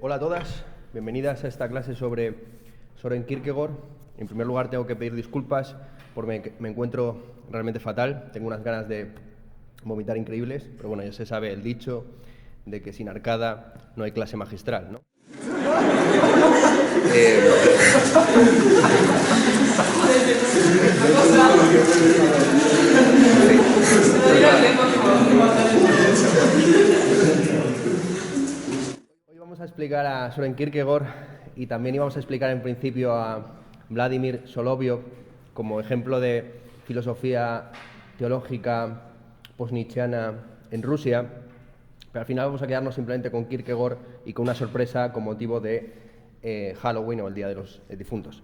Hola a todas, bienvenidas a esta clase sobre Søren Kierkegaard. En primer lugar tengo que pedir disculpas porque me encuentro realmente fatal, tengo unas ganas de vomitar increíbles, pero bueno, ya se sabe el dicho de que sin arcada no hay clase magistral, ¿no? Hoy vamos a explicar a Søren Kierkegaard y también íbamos a explicar en principio a Vladimir Solovyov como ejemplo de filosofía teológica post-nietzscheana en Rusia, pero al final vamos a quedarnos simplemente con Kierkegaard y con una sorpresa con motivo de Halloween o el Día de los Difuntos.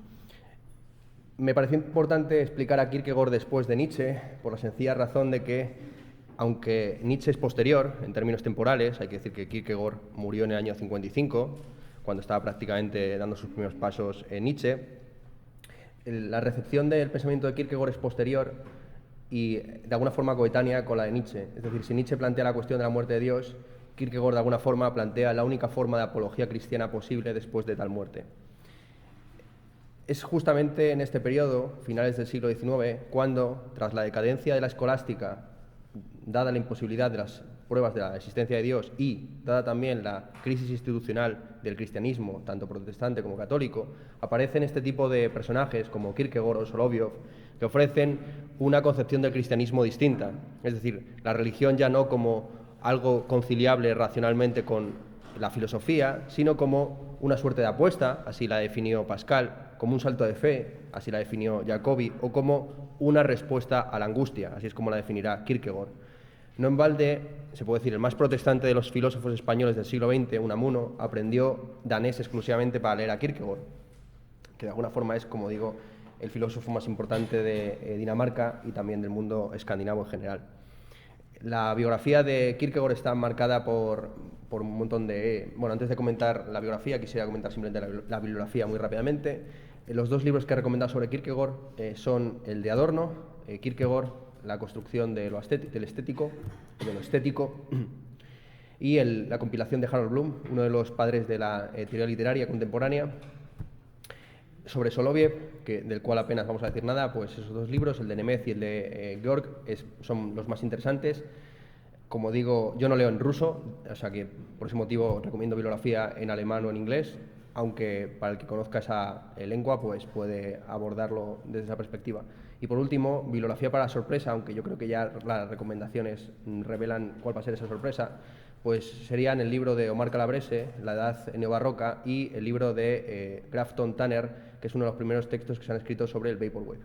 Me pareció importante explicar a Kierkegaard después de Nietzsche por la sencilla razón de que, aunque Nietzsche es posterior en términos temporales, hay que decir que Kierkegaard murió en el año 55, cuando estaba prácticamente dando sus primeros pasos en Nietzsche, la recepción del pensamiento de Kierkegaard es posterior y de alguna forma coetánea con la de Nietzsche. Es decir, si Nietzsche plantea la cuestión de la muerte de Dios, Kierkegaard de alguna forma plantea la única forma de apología cristiana posible después de tal muerte. Es justamente en este periodo, finales del siglo XIX, cuando, tras la decadencia de la escolástica, dada la imposibilidad de las pruebas de la existencia de Dios y dada también la crisis institucional del cristianismo, tanto protestante como católico, aparecen este tipo de personajes como Kierkegaard o Solovyov, que ofrecen una concepción del cristianismo distinta. Es decir, la religión ya no como algo conciliable racionalmente con la filosofía, sino como una suerte de apuesta, así la definió Pascal, como un salto de fe, así la definió Jacobi, o como una respuesta a la angustia, así es como la definirá Kierkegaard. No en balde, se puede decir, el más protestante de los filósofos españoles del siglo XX, Unamuno, aprendió danés exclusivamente para leer a Kierkegaard, que de alguna forma es, como digo, el filósofo más importante de Dinamarca y también del mundo escandinavo en general. La biografía de Kierkegaard está marcada por un montón de... Bueno, antes de comentar la biografía, quisiera comentar simplemente la bibliografía muy rápidamente. Los dos libros que he recomendado sobre Kierkegaard son el de Adorno, Kierkegaard, la construcción de del estético, de lo estético, y la compilación de Harold Bloom, uno de los padres de la teoría literaria contemporánea, sobre Soloviev, del cual apenas vamos a decir nada. Pues esos dos libros, el de Nemeth y el de Georg, son los más interesantes. Como digo, yo no leo en ruso, o sea que por ese motivo recomiendo bibliografía en alemán o en inglés, aunque para el que conozca esa lengua pues puede abordarlo desde esa perspectiva. Y por último, bibliografía para sorpresa, aunque yo creo que ya las recomendaciones revelan cuál va a ser esa sorpresa, pues serían el libro de Omar Calabrese, La Edad Neobarroca, y el libro de Grafton Tanner, que es uno de los primeros textos que se han escrito sobre el Vaporwave.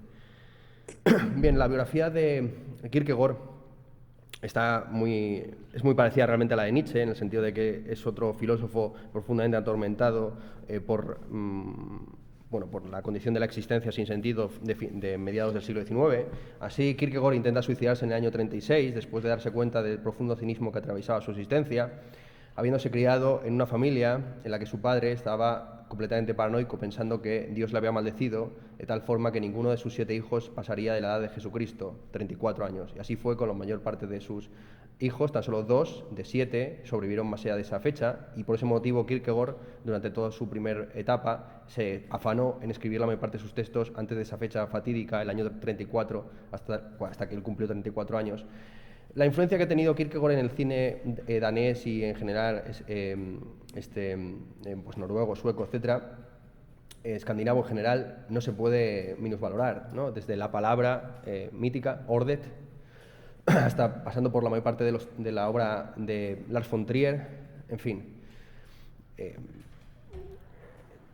Bien, la biografía de Kierkegaard es muy parecida realmente a la de Nietzsche, en el sentido de que es otro filósofo profundamente atormentado por la condición de la existencia sin sentido de mediados del siglo XIX. Así, Kierkegaard intenta suicidarse en el año 36, después de darse cuenta del profundo cinismo que atravesaba su existencia, habiéndose criado en una familia en la que su padre estaba completamente paranoico, pensando que Dios le había maldecido, de tal forma que ninguno de sus 7 hijos pasaría de la edad de Jesucristo, 34 años. Y así fue con la mayor parte de sus hijos, tan solo 2 de 7 sobrevivieron más allá de esa fecha, y por ese motivo Kierkegaard, durante toda su primera etapa, se afanó en escribir la mayor parte de sus textos antes de esa fecha fatídica, el año 34, hasta que él cumplió 34 años. La influencia que ha tenido Kierkegaard en el cine danés y en general pues noruego, sueco, etcétera, escandinavo en general, no se puede minusvalorar, ¿no? Desde la palabra mítica, ordet, hasta pasando por la mayor parte de la obra de Lars von Trier, en fin.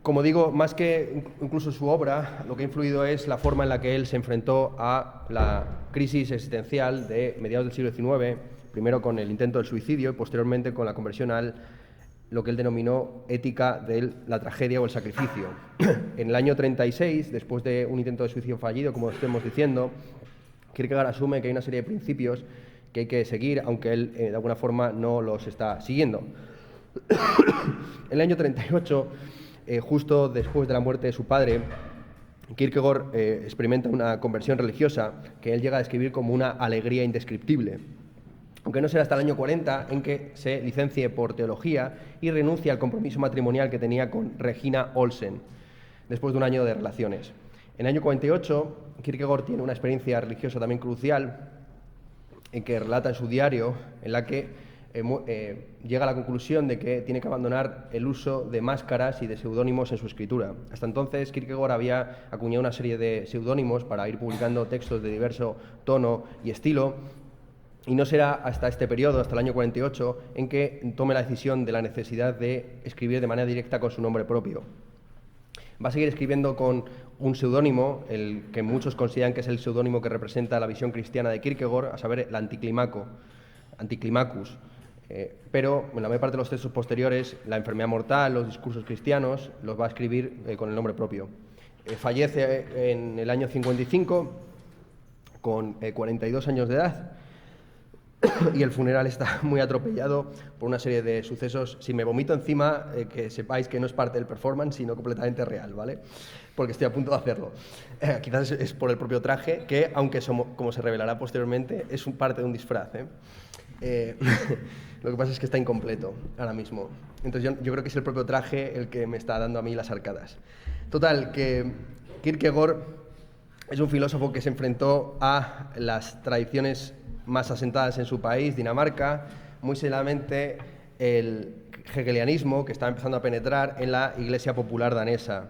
Como digo, más que incluso su obra, lo que ha influido es la forma en la que él se enfrentó a la crisis existencial de mediados del siglo XIX, primero con el intento del suicidio y posteriormente con la conversión a lo que él denominó ética de la tragedia o el sacrificio. En el año 36, después de un intento de suicidio fallido, como estemos diciendo, Kierkegaard asume que hay una serie de principios que hay que seguir, aunque él de alguna forma no los está siguiendo. En el año 38, justo después de la muerte de su padre, Kierkegaard experimenta una conversión religiosa que él llega a describir como una alegría indescriptible. aunque no será hasta el año 40 en que se licencie por teología y renuncia al compromiso matrimonial que tenía con Regina Olsen, después de un año de relaciones. En el año 48, Kierkegaard tiene una experiencia religiosa también crucial, en que relata en su diario, en la que llega a la conclusión de que tiene que abandonar el uso de máscaras y de seudónimos en su escritura. Hasta entonces, Kierkegaard había acuñado una serie de seudónimos para ir publicando textos de diverso tono y estilo, y no será hasta este periodo, hasta el año 48, en que tome la decisión de la necesidad de escribir de manera directa con su nombre propio. Va a seguir escribiendo con un seudónimo, el que muchos consideran que es el seudónimo que representa la visión cristiana de Kierkegaard, a saber, el Anticlimacus. Pero en la mayor parte de los textos posteriores, la enfermedad mortal, los discursos cristianos, los va a escribir con el nombre propio. Fallece en el año 55, con 42 años de edad, y el funeral está muy atropellado por una serie de sucesos. Si me vomito encima, que sepáis que no es parte del performance, sino completamente real, ¿vale? Porque estoy a punto de hacerlo. Quizás es por el propio traje, que, aunque como se revelará posteriormente, es parte de un disfraz, Lo que pasa es que está incompleto ahora mismo. Entonces yo creo que es el propio traje el que me está dando a mí las arcadas. Total, que Kierkegaard es un filósofo que se enfrentó a las tradiciones más asentadas en su país, Dinamarca, muy seriamente el hegelianismo, que está empezando a penetrar en la Iglesia popular danesa,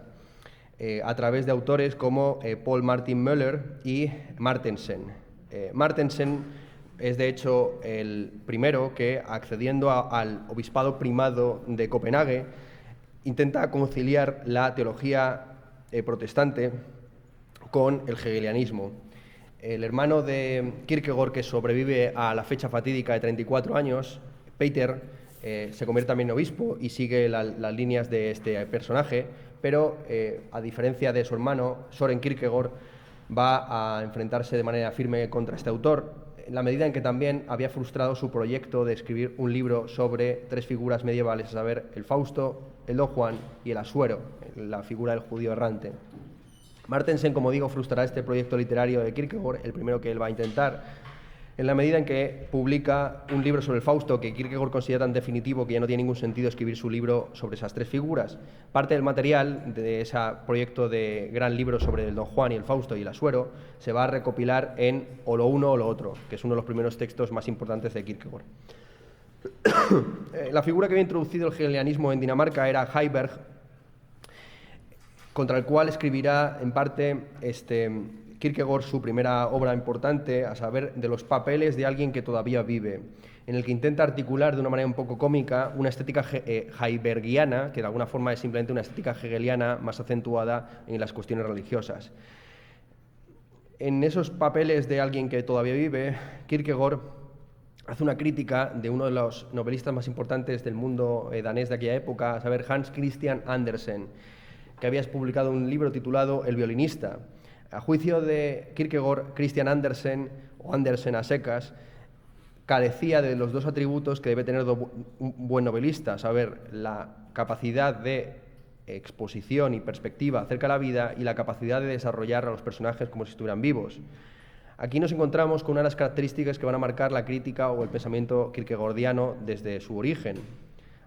a través de autores como Paul Martin Möller y Martensen. Martensen es, de hecho, el primero que, accediendo al obispado primado de Copenhague, intenta conciliar la teología protestante con el hegelianismo. El hermano de Kierkegaard, que sobrevive a la fecha fatídica de 34 años, Peter, se convierte también en obispo y sigue las líneas de este personaje, pero a diferencia de su hermano, Søren Kierkegaard va a enfrentarse de manera firme contra este autor, en la medida en que también había frustrado su proyecto de escribir un libro sobre tres figuras medievales, a saber, el Fausto, el Don Juan y el Asuero, la figura del judío errante. Martensen, como digo, frustrará este proyecto literario de Kierkegaard, el primero que él va a intentar, en la medida en que publica un libro sobre el Fausto que Kierkegaard considera tan definitivo que ya no tiene ningún sentido escribir su libro sobre esas tres figuras. Parte del material de ese proyecto de gran libro sobre el Don Juan y el Fausto y el Asuero se va a recopilar en O lo uno o lo otro, que es uno de los primeros textos más importantes de Kierkegaard. La figura que había introducido el hegelianismo en Dinamarca era Heiberg, contra el cual escribirá en parte Kierkegaard su primera obra importante, a saber, de los papeles de alguien que todavía vive, en el que intenta articular de una manera un poco cómica una estética heibergiana, que de alguna forma es simplemente una estética hegeliana más acentuada en las cuestiones religiosas. En esos papeles de alguien que todavía vive, Kierkegaard hace una crítica de uno de los novelistas más importantes del mundo danés de aquella época, a saber, Hans Christian Andersen, que había publicado un libro titulado El violinista. A juicio de Kierkegaard, Christian Andersen, o Andersen a secas, carecía de los dos atributos que debe tener un buen novelista, a saber, la capacidad de exposición y perspectiva acerca de la vida y la capacidad de desarrollar a los personajes como si estuvieran vivos. Aquí nos encontramos con una de las características que van a marcar la crítica o el pensamiento kierkegaardiano desde su origen,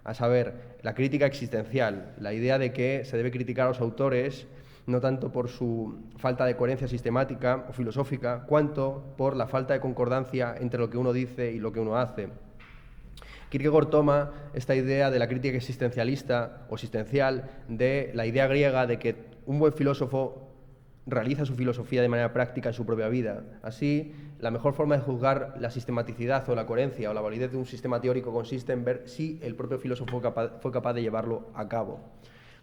a saber, la crítica existencial, la idea de que se debe criticar a los autores no tanto por su falta de coherencia sistemática o filosófica, cuanto por la falta de concordancia entre lo que uno dice y lo que uno hace. Kierkegaard toma esta idea de la crítica existencialista o existencial de la idea griega de que un buen filósofo realiza su filosofía de manera práctica en su propia vida. Así, la mejor forma de juzgar la sistematicidad o la coherencia o la validez de un sistema teórico consiste en ver si el propio filósofo fue capaz de llevarlo a cabo.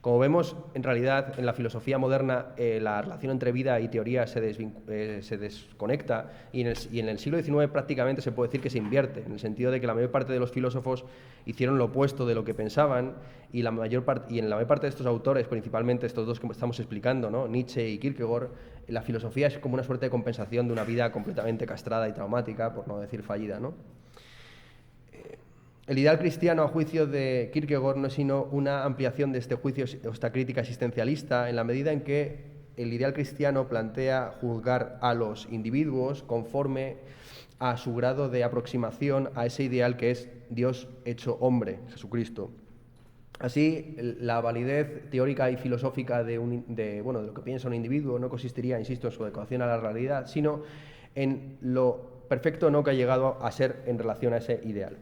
Como vemos, en realidad, en la filosofía moderna, la relación entre vida y teoría se desconecta y en el siglo XIX prácticamente se puede decir que se invierte, en el sentido de que la mayor parte de los filósofos hicieron lo opuesto de lo que pensaban y en la mayor parte de estos autores, principalmente estos dos que estamos explicando, ¿no? Nietzsche y Kierkegaard, la filosofía es como una suerte de compensación de una vida completamente castrada y traumática, por no decir fallida, ¿no? El ideal cristiano, a juicio de Kierkegaard, no es sino una ampliación de este juicio, esta crítica existencialista, en la medida en que el ideal cristiano plantea juzgar a los individuos conforme a su grado de aproximación a ese ideal que es Dios hecho hombre, Jesucristo. Así, la validez teórica y filosófica de lo que piensa un individuo no consistiría, insisto, en su adecuación a la realidad, sino en lo perfecto no que ha llegado a ser en relación a ese ideal.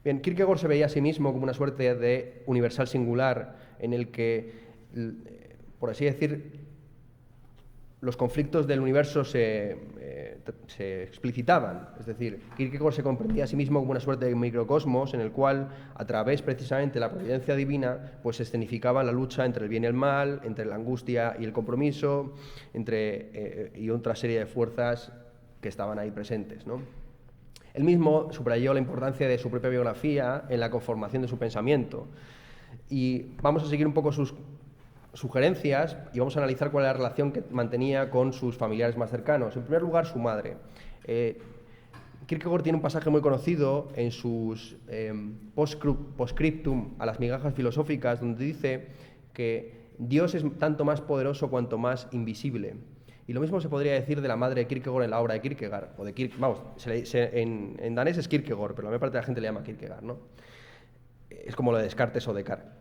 Bien, Kierkegaard se veía a sí mismo como una suerte de universal singular en el que, por así decir, los conflictos del universo se explicitaban. Es decir, Kierkegaard se comprendía a sí mismo como una suerte de microcosmos en el cual, a través precisamente de la providencia divina, pues se escenificaba la lucha entre el bien y el mal, entre la angustia y el compromiso, y otra serie de fuerzas que estaban ahí presentes, ¿no? Él mismo subrayó la importancia de su propia biografía en la conformación de su pensamiento. Y vamos a seguir un poco sus sugerencias y vamos a analizar cuál es la relación que mantenía con sus familiares más cercanos. En primer lugar, su madre. Kierkegaard tiene un pasaje muy conocido en sus postscriptum a las migajas filosóficas, donde dice que Dios es tanto más poderoso cuanto más invisible. Y lo mismo se podría decir de la madre de Kierkegaard en la obra de Kierkegaard. En danés es Kierkegaard, pero la mayor parte de la gente le llama Kierkegaard, ¿no? Es como lo de Descartes o Descartes.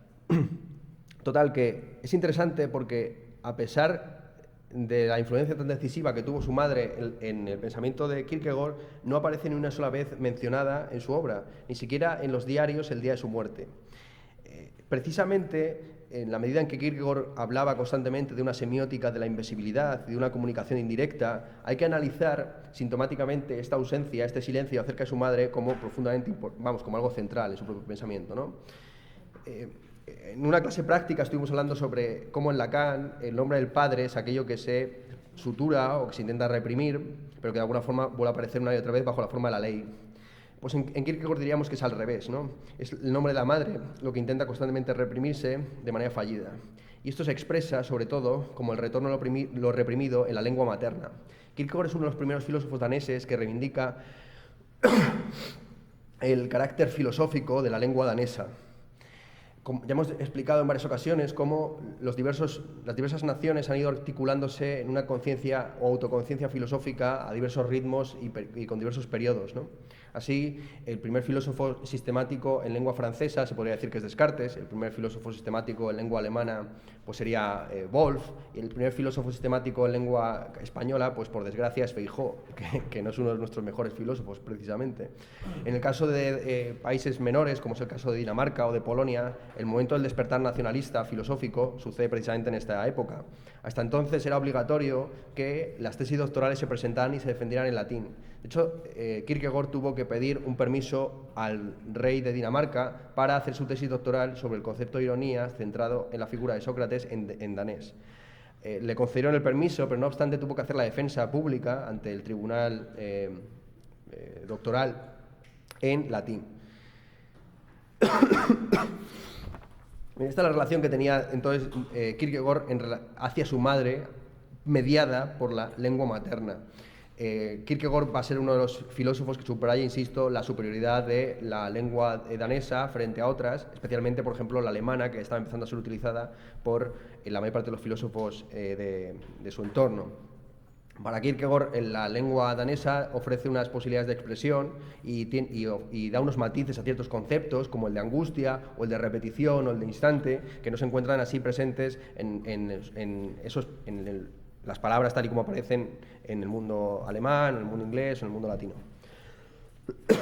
Total, que es interesante porque a pesar de la influencia tan decisiva que tuvo su madre en el pensamiento de Kierkegaard, no aparece ni una sola vez mencionada en su obra, ni siquiera en los diarios el día de su muerte. Precisamente, en la medida en que Kierkegaard hablaba constantemente de una semiótica de la invisibilidad, de una comunicación indirecta, hay que analizar sintomáticamente esta ausencia, este silencio acerca de su madre como profundamente, como algo central en su propio pensamiento, ¿no? En una clase práctica estuvimos hablando sobre cómo en Lacan el nombre del padre es aquello que se sutura o que se intenta reprimir, pero que de alguna forma vuelve a aparecer una y otra vez bajo la forma de la ley. Pues en Kierkegaard diríamos que es al revés, ¿no? Es el nombre de la madre lo que intenta constantemente reprimirse de manera fallida. Y esto se expresa, sobre todo, como el retorno a lo reprimido en la lengua materna. Kierkegaard es uno de los primeros filósofos daneses que reivindica el carácter filosófico de la lengua danesa. Ya hemos explicado en varias ocasiones cómo las diversas naciones han ido articulándose en una conciencia o autoconciencia filosófica a diversos ritmos y con diversos periodos, ¿no? Así, el primer filósofo sistemático en lengua francesa se podría decir que es Descartes, el primer filósofo sistemático en lengua alemana pues sería Wolff, y el primer filósofo sistemático en lengua española, pues por desgracia es Feijóo, que no es uno de nuestros mejores filósofos precisamente. En el caso de países menores, como es el caso de Dinamarca o de Polonia, el momento del despertar nacionalista filosófico sucede precisamente en esta época. Hasta entonces era obligatorio que las tesis doctorales se presentaran y se defendieran en latín. De hecho, Kierkegaard tuvo que pedir un permiso al rey de Dinamarca para hacer su tesis doctoral sobre el concepto de ironía centrado en la figura de Sócrates en danés. Le concedieron el permiso, pero no obstante tuvo que hacer la defensa pública ante el tribunal doctoral en latín. Esta es la relación que tenía entonces Kierkegaard hacia su madre, mediada por la lengua materna. Kierkegaard va a ser uno de los filósofos que subraya, insisto, la superioridad de la lengua danesa frente a otras, especialmente, por ejemplo, la alemana, que estaba empezando a ser utilizada por la mayor parte de los filósofos de su entorno. Para Kierkegaard, la lengua danesa ofrece unas posibilidades de expresión y da unos matices a ciertos conceptos, como el de angustia, o el de repetición, o el de instante, que no se encuentran así presentes en las palabras tal y como aparecen en el mundo alemán, en el mundo inglés o en el mundo latino.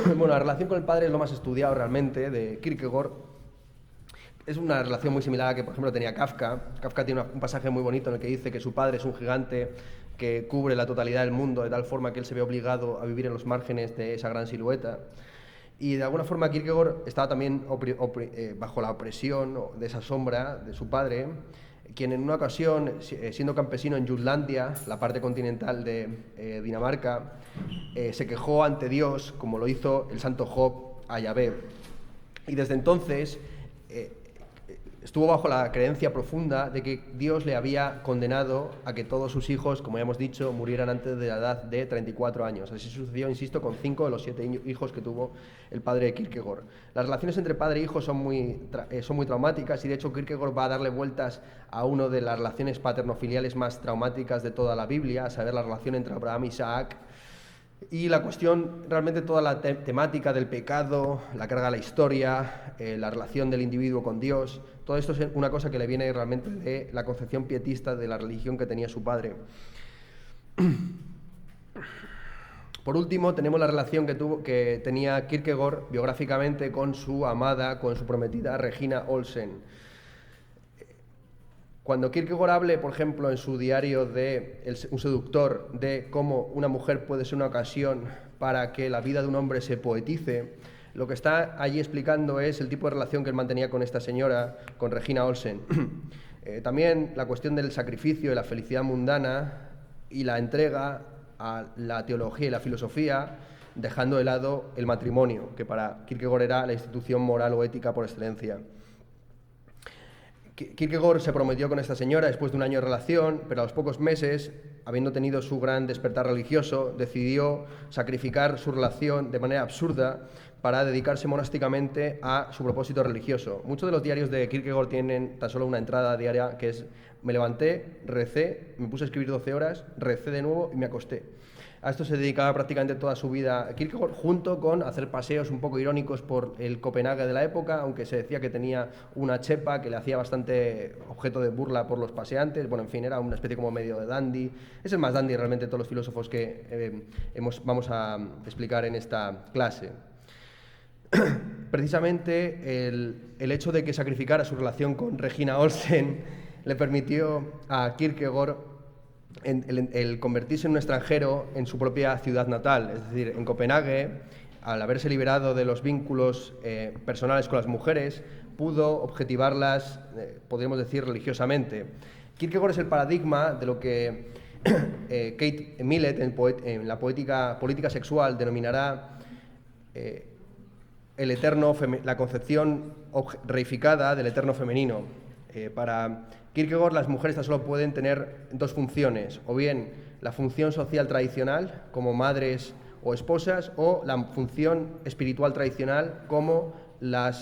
Bueno, la relación con el padre es lo más estudiado realmente de Kierkegaard. Es una relación muy similar a la que, por ejemplo, tenía Kafka. Kafka tiene un pasaje muy bonito en el que dice que su padre es un gigante que cubre la totalidad del mundo de tal forma que él se ve obligado a vivir en los márgenes de esa gran silueta. Y de alguna forma Kierkegaard estaba también bajo la opresión de esa sombra de su padre, quien en una ocasión, siendo campesino en Jutlandia, la parte continental de Dinamarca, se quejó ante Dios, como lo hizo el santo Job a Yahvé. Y desde entonces estuvo bajo la creencia profunda de que Dios le había condenado a que todos sus hijos, como ya hemos dicho, murieran antes de la edad de 34 años. Así sucedió, insisto, con 5 de los 7 hijos que tuvo el padre de Kierkegaard. Las relaciones entre padre e hijo son muy traumáticas, y de hecho Kierkegaard va a darle vueltas a una de las relaciones paterno-filiales más traumáticas de toda la Biblia, a saber, la relación entre Abraham y Isaac. Y la cuestión, realmente toda la temática del pecado, la carga de la historia, la relación del individuo con Dios, todo esto es una cosa que le viene realmente de la concepción pietista de la religión que tenía su padre. Por último, tenemos la relación que tenía Kierkegaard biográficamente con su amada, con su prometida Regina Olsen. Cuando Kierkegaard hable, por ejemplo, en su diario de Un seductor, de cómo una mujer puede ser una ocasión para que la vida de un hombre se poetice, lo que está allí explicando es el tipo de relación que él mantenía con esta señora, con Regina Olsen. También la cuestión del sacrificio y la felicidad mundana y la entrega a la teología y la filosofía, dejando de lado el matrimonio, que para Kierkegaard era la institución moral o ética por excelencia. Kierkegaard se prometió con esta señora después de un año de relación, pero a los pocos meses, habiendo tenido su gran despertar religioso, decidió sacrificar su relación de manera absurda para dedicarse monásticamente a su propósito religioso. Muchos de los diarios de Kierkegaard tienen tan solo una entrada diaria que es: me levanté, recé, me puse a escribir 12 horas, recé de nuevo y me acosté. A esto se dedicaba prácticamente toda su vida Kierkegaard, junto con hacer paseos un poco irónicos por el Copenhague de la época, aunque se decía que tenía una chepa que le hacía bastante objeto de burla por los paseantes. Bueno, en fin, era una especie como medio de dandy. Es el más dandy realmente de todos los filósofos que vamos a explicar en esta clase. Precisamente el hecho de que sacrificara su relación con Regina Olsen le permitió a Kierkegaard el convertirse en un extranjero en su propia ciudad natal, es decir, en Copenhague. Al haberse liberado de los vínculos personales con las mujeres, pudo objetivarlas, podríamos decir, religiosamente. Kierkegaard es el paradigma de lo que Kate Millett en la política sexual denominará la concepción reificada del eterno femenino. Para Kierkegaard, las mujeres tan solo pueden tener dos funciones: o bien la función social tradicional como madres o esposas, o la función espiritual tradicional como la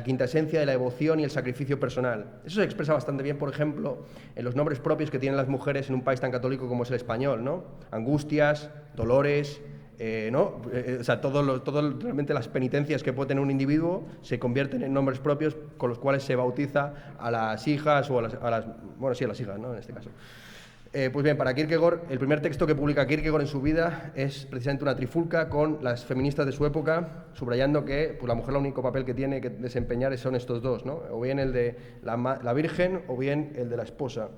quinta esencia de la devoción y el sacrificio personal. Eso se expresa bastante bien, por ejemplo, en los nombres propios que tienen las mujeres en un país tan católico como es el español, ¿no? Angustias, Dolores, ¿no? O sea, realmente las penitencias que puede tener un individuo se convierten en nombres propios con los cuales se bautiza a las hijas o a las hijas, ¿no? En este caso. Pues bien, para Kierkegaard, el primer texto que publica Kierkegaard en su vida es precisamente una trifulca con las feministas de su época, subrayando que pues, la mujer el único papel que tiene que desempeñar son estos dos, ¿no? O bien el de la virgen o bien el de la esposa.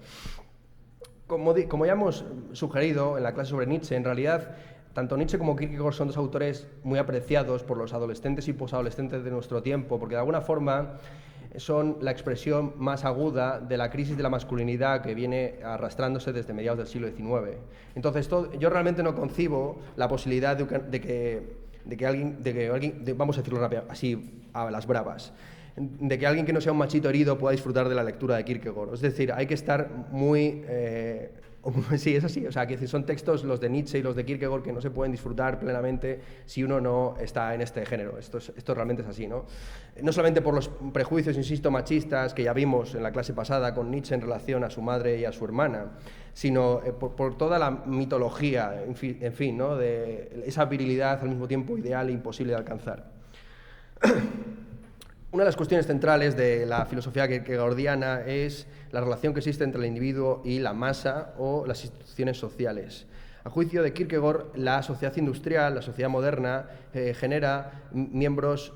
Como ya hemos sugerido en la clase sobre Nietzsche, en realidad tanto Nietzsche como Kierkegaard son dos autores muy apreciados por los adolescentes y posadolescentes de nuestro tiempo, porque de alguna forma son la expresión más aguda de la crisis de la masculinidad que viene arrastrándose desde mediados del siglo XIX. Entonces, yo realmente no concibo la posibilidad de que alguien, vamos a decirlo rápido, así a las bravas, de que alguien que no sea un machito herido pueda disfrutar de la lectura de Kierkegaard. Es decir, hay que estar muy... sí, es así. O sea, que son textos, los de Nietzsche y los de Kierkegaard, que no se pueden disfrutar plenamente si uno no está en este género. Esto realmente es así, ¿no? No solamente por los prejuicios, insisto, machistas que ya vimos en la clase pasada con Nietzsche en relación a su madre y a su hermana, sino por toda la mitología, en fin, ¿no? De esa virilidad al mismo tiempo ideal e imposible de alcanzar. Una de las cuestiones centrales de la filosofía kierkegaardiana es la relación que existe entre el individuo y la masa o las instituciones sociales. A juicio de Kierkegaard, la sociedad industrial, la sociedad moderna, genera miembros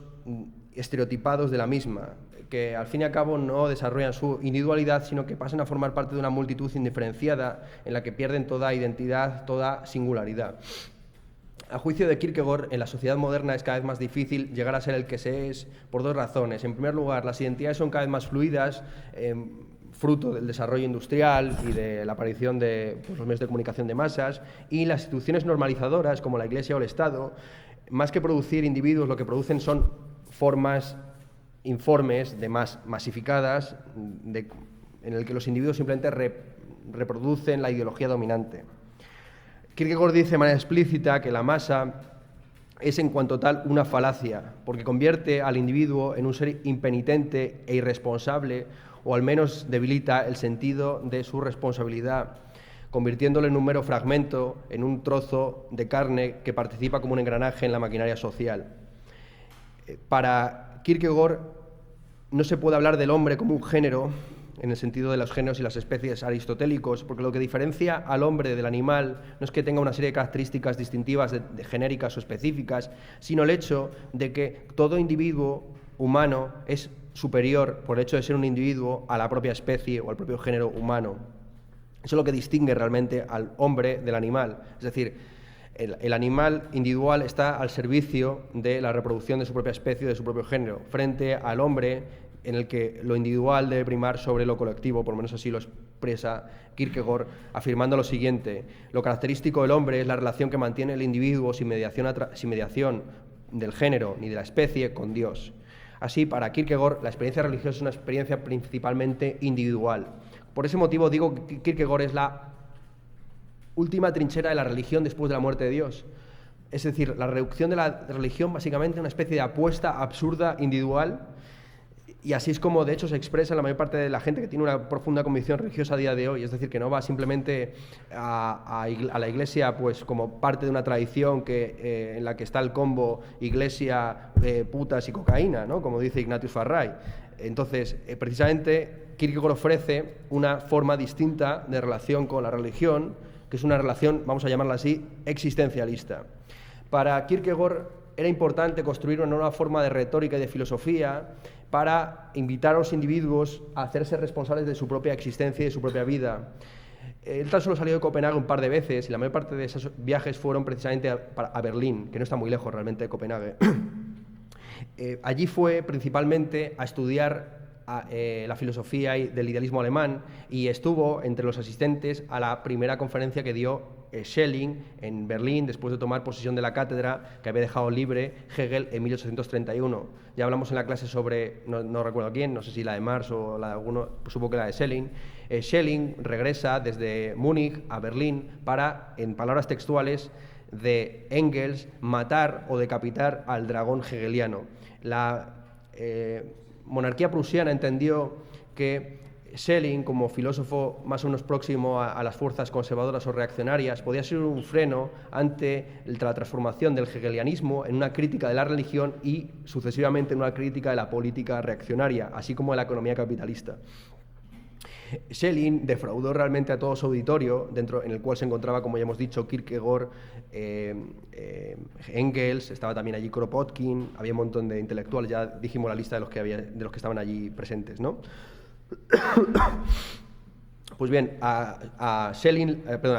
estereotipados de la misma, que al fin y al cabo no desarrollan su individualidad, sino que pasan a formar parte de una multitud indiferenciada en la que pierden toda identidad, toda singularidad. A juicio de Kierkegaard, en la sociedad moderna es cada vez más difícil llegar a ser el que se es por dos razones. En primer lugar, las identidades son cada vez más fluidas, fruto del desarrollo industrial y de la aparición de los medios de comunicación de masas, y las instituciones normalizadoras, como la Iglesia o el Estado, más que producir individuos, lo que producen son formas informes de masificadas en el que los individuos simplemente reproducen la ideología dominante. Kierkegaard dice de manera explícita que la masa es en cuanto tal una falacia, porque convierte al individuo en un ser impenitente e irresponsable, o al menos debilita el sentido de su responsabilidad, convirtiéndolo en un mero fragmento, en un trozo de carne que participa como un engranaje en la maquinaria social. Para Kierkegaard no se puede hablar del hombre como un género, en el sentido de los géneros y las especies aristotélicos, porque lo que diferencia al hombre del animal no es que tenga una serie de características distintivas de genéricas o específicas, sino el hecho de que todo individuo humano es superior, por el hecho de ser un individuo, a la propia especie o al propio género humano. Eso es lo que distingue realmente al hombre del animal. Es decir, el animal individual está al servicio de la reproducción de su propia especie o de su propio género, frente al hombre en el que lo individual debe primar sobre lo colectivo, por lo menos así lo expresa Kierkegaard, afirmando lo siguiente: lo característico del hombre es la relación que mantiene el individuo sin mediación del género ni de la especie con Dios. Así, para Kierkegaard, la experiencia religiosa es una experiencia principalmente individual. Por ese motivo digo que Kierkegaard es la última trinchera de la religión después de la muerte de Dios. Es decir, la reducción de la religión básicamente una especie de apuesta absurda individual, y así es como de hecho se expresa la mayor parte de la gente que tiene una profunda convicción religiosa a día de hoy. Es decir, que no va simplemente a la iglesia pues como parte de una tradición en la que está el combo iglesia, putas y cocaína, ¿no?, como dice Ignatius Farray. Entonces, precisamente Kierkegaard ofrece una forma distinta de relación con la religión, que es una relación, vamos a llamarla así, existencialista. Para Kierkegaard era importante construir una nueva forma de retórica y de filosofía para invitar a los individuos a hacerse responsables de su propia existencia y de su propia vida. Él tan solo salió de Copenhague un par de veces y la mayor parte de esos viajes fueron precisamente a Berlín, que no está muy lejos realmente de Copenhague. Allí fue principalmente a estudiar la filosofía del idealismo alemán y estuvo entre los asistentes a la primera conferencia que dio Schelling en Berlín después de tomar posesión de la cátedra que había dejado libre Hegel en 1831. Ya hablamos en la clase sobre, no recuerdo quién, no sé si la de Marx o la de alguno, supongo que la de Schelling. Schelling regresa desde Múnich a Berlín para, en palabras textuales de Engels, matar o decapitar al dragón hegeliano. La monarquía prusiana entendió que Schelling, como filósofo más o menos próximo a las fuerzas conservadoras o reaccionarias, podía ser un freno ante la transformación del hegelianismo en una crítica de la religión y, sucesivamente, en una crítica de la política reaccionaria, así como de la economía capitalista. Schelling defraudó realmente a todo su auditorio, en el cual se encontraba, como ya hemos dicho, Kierkegaard, Engels, estaba también allí Kropotkin, había un montón de intelectuales, ya dijimos la lista de los que estaban allí presentes, ¿no? Pues bien, a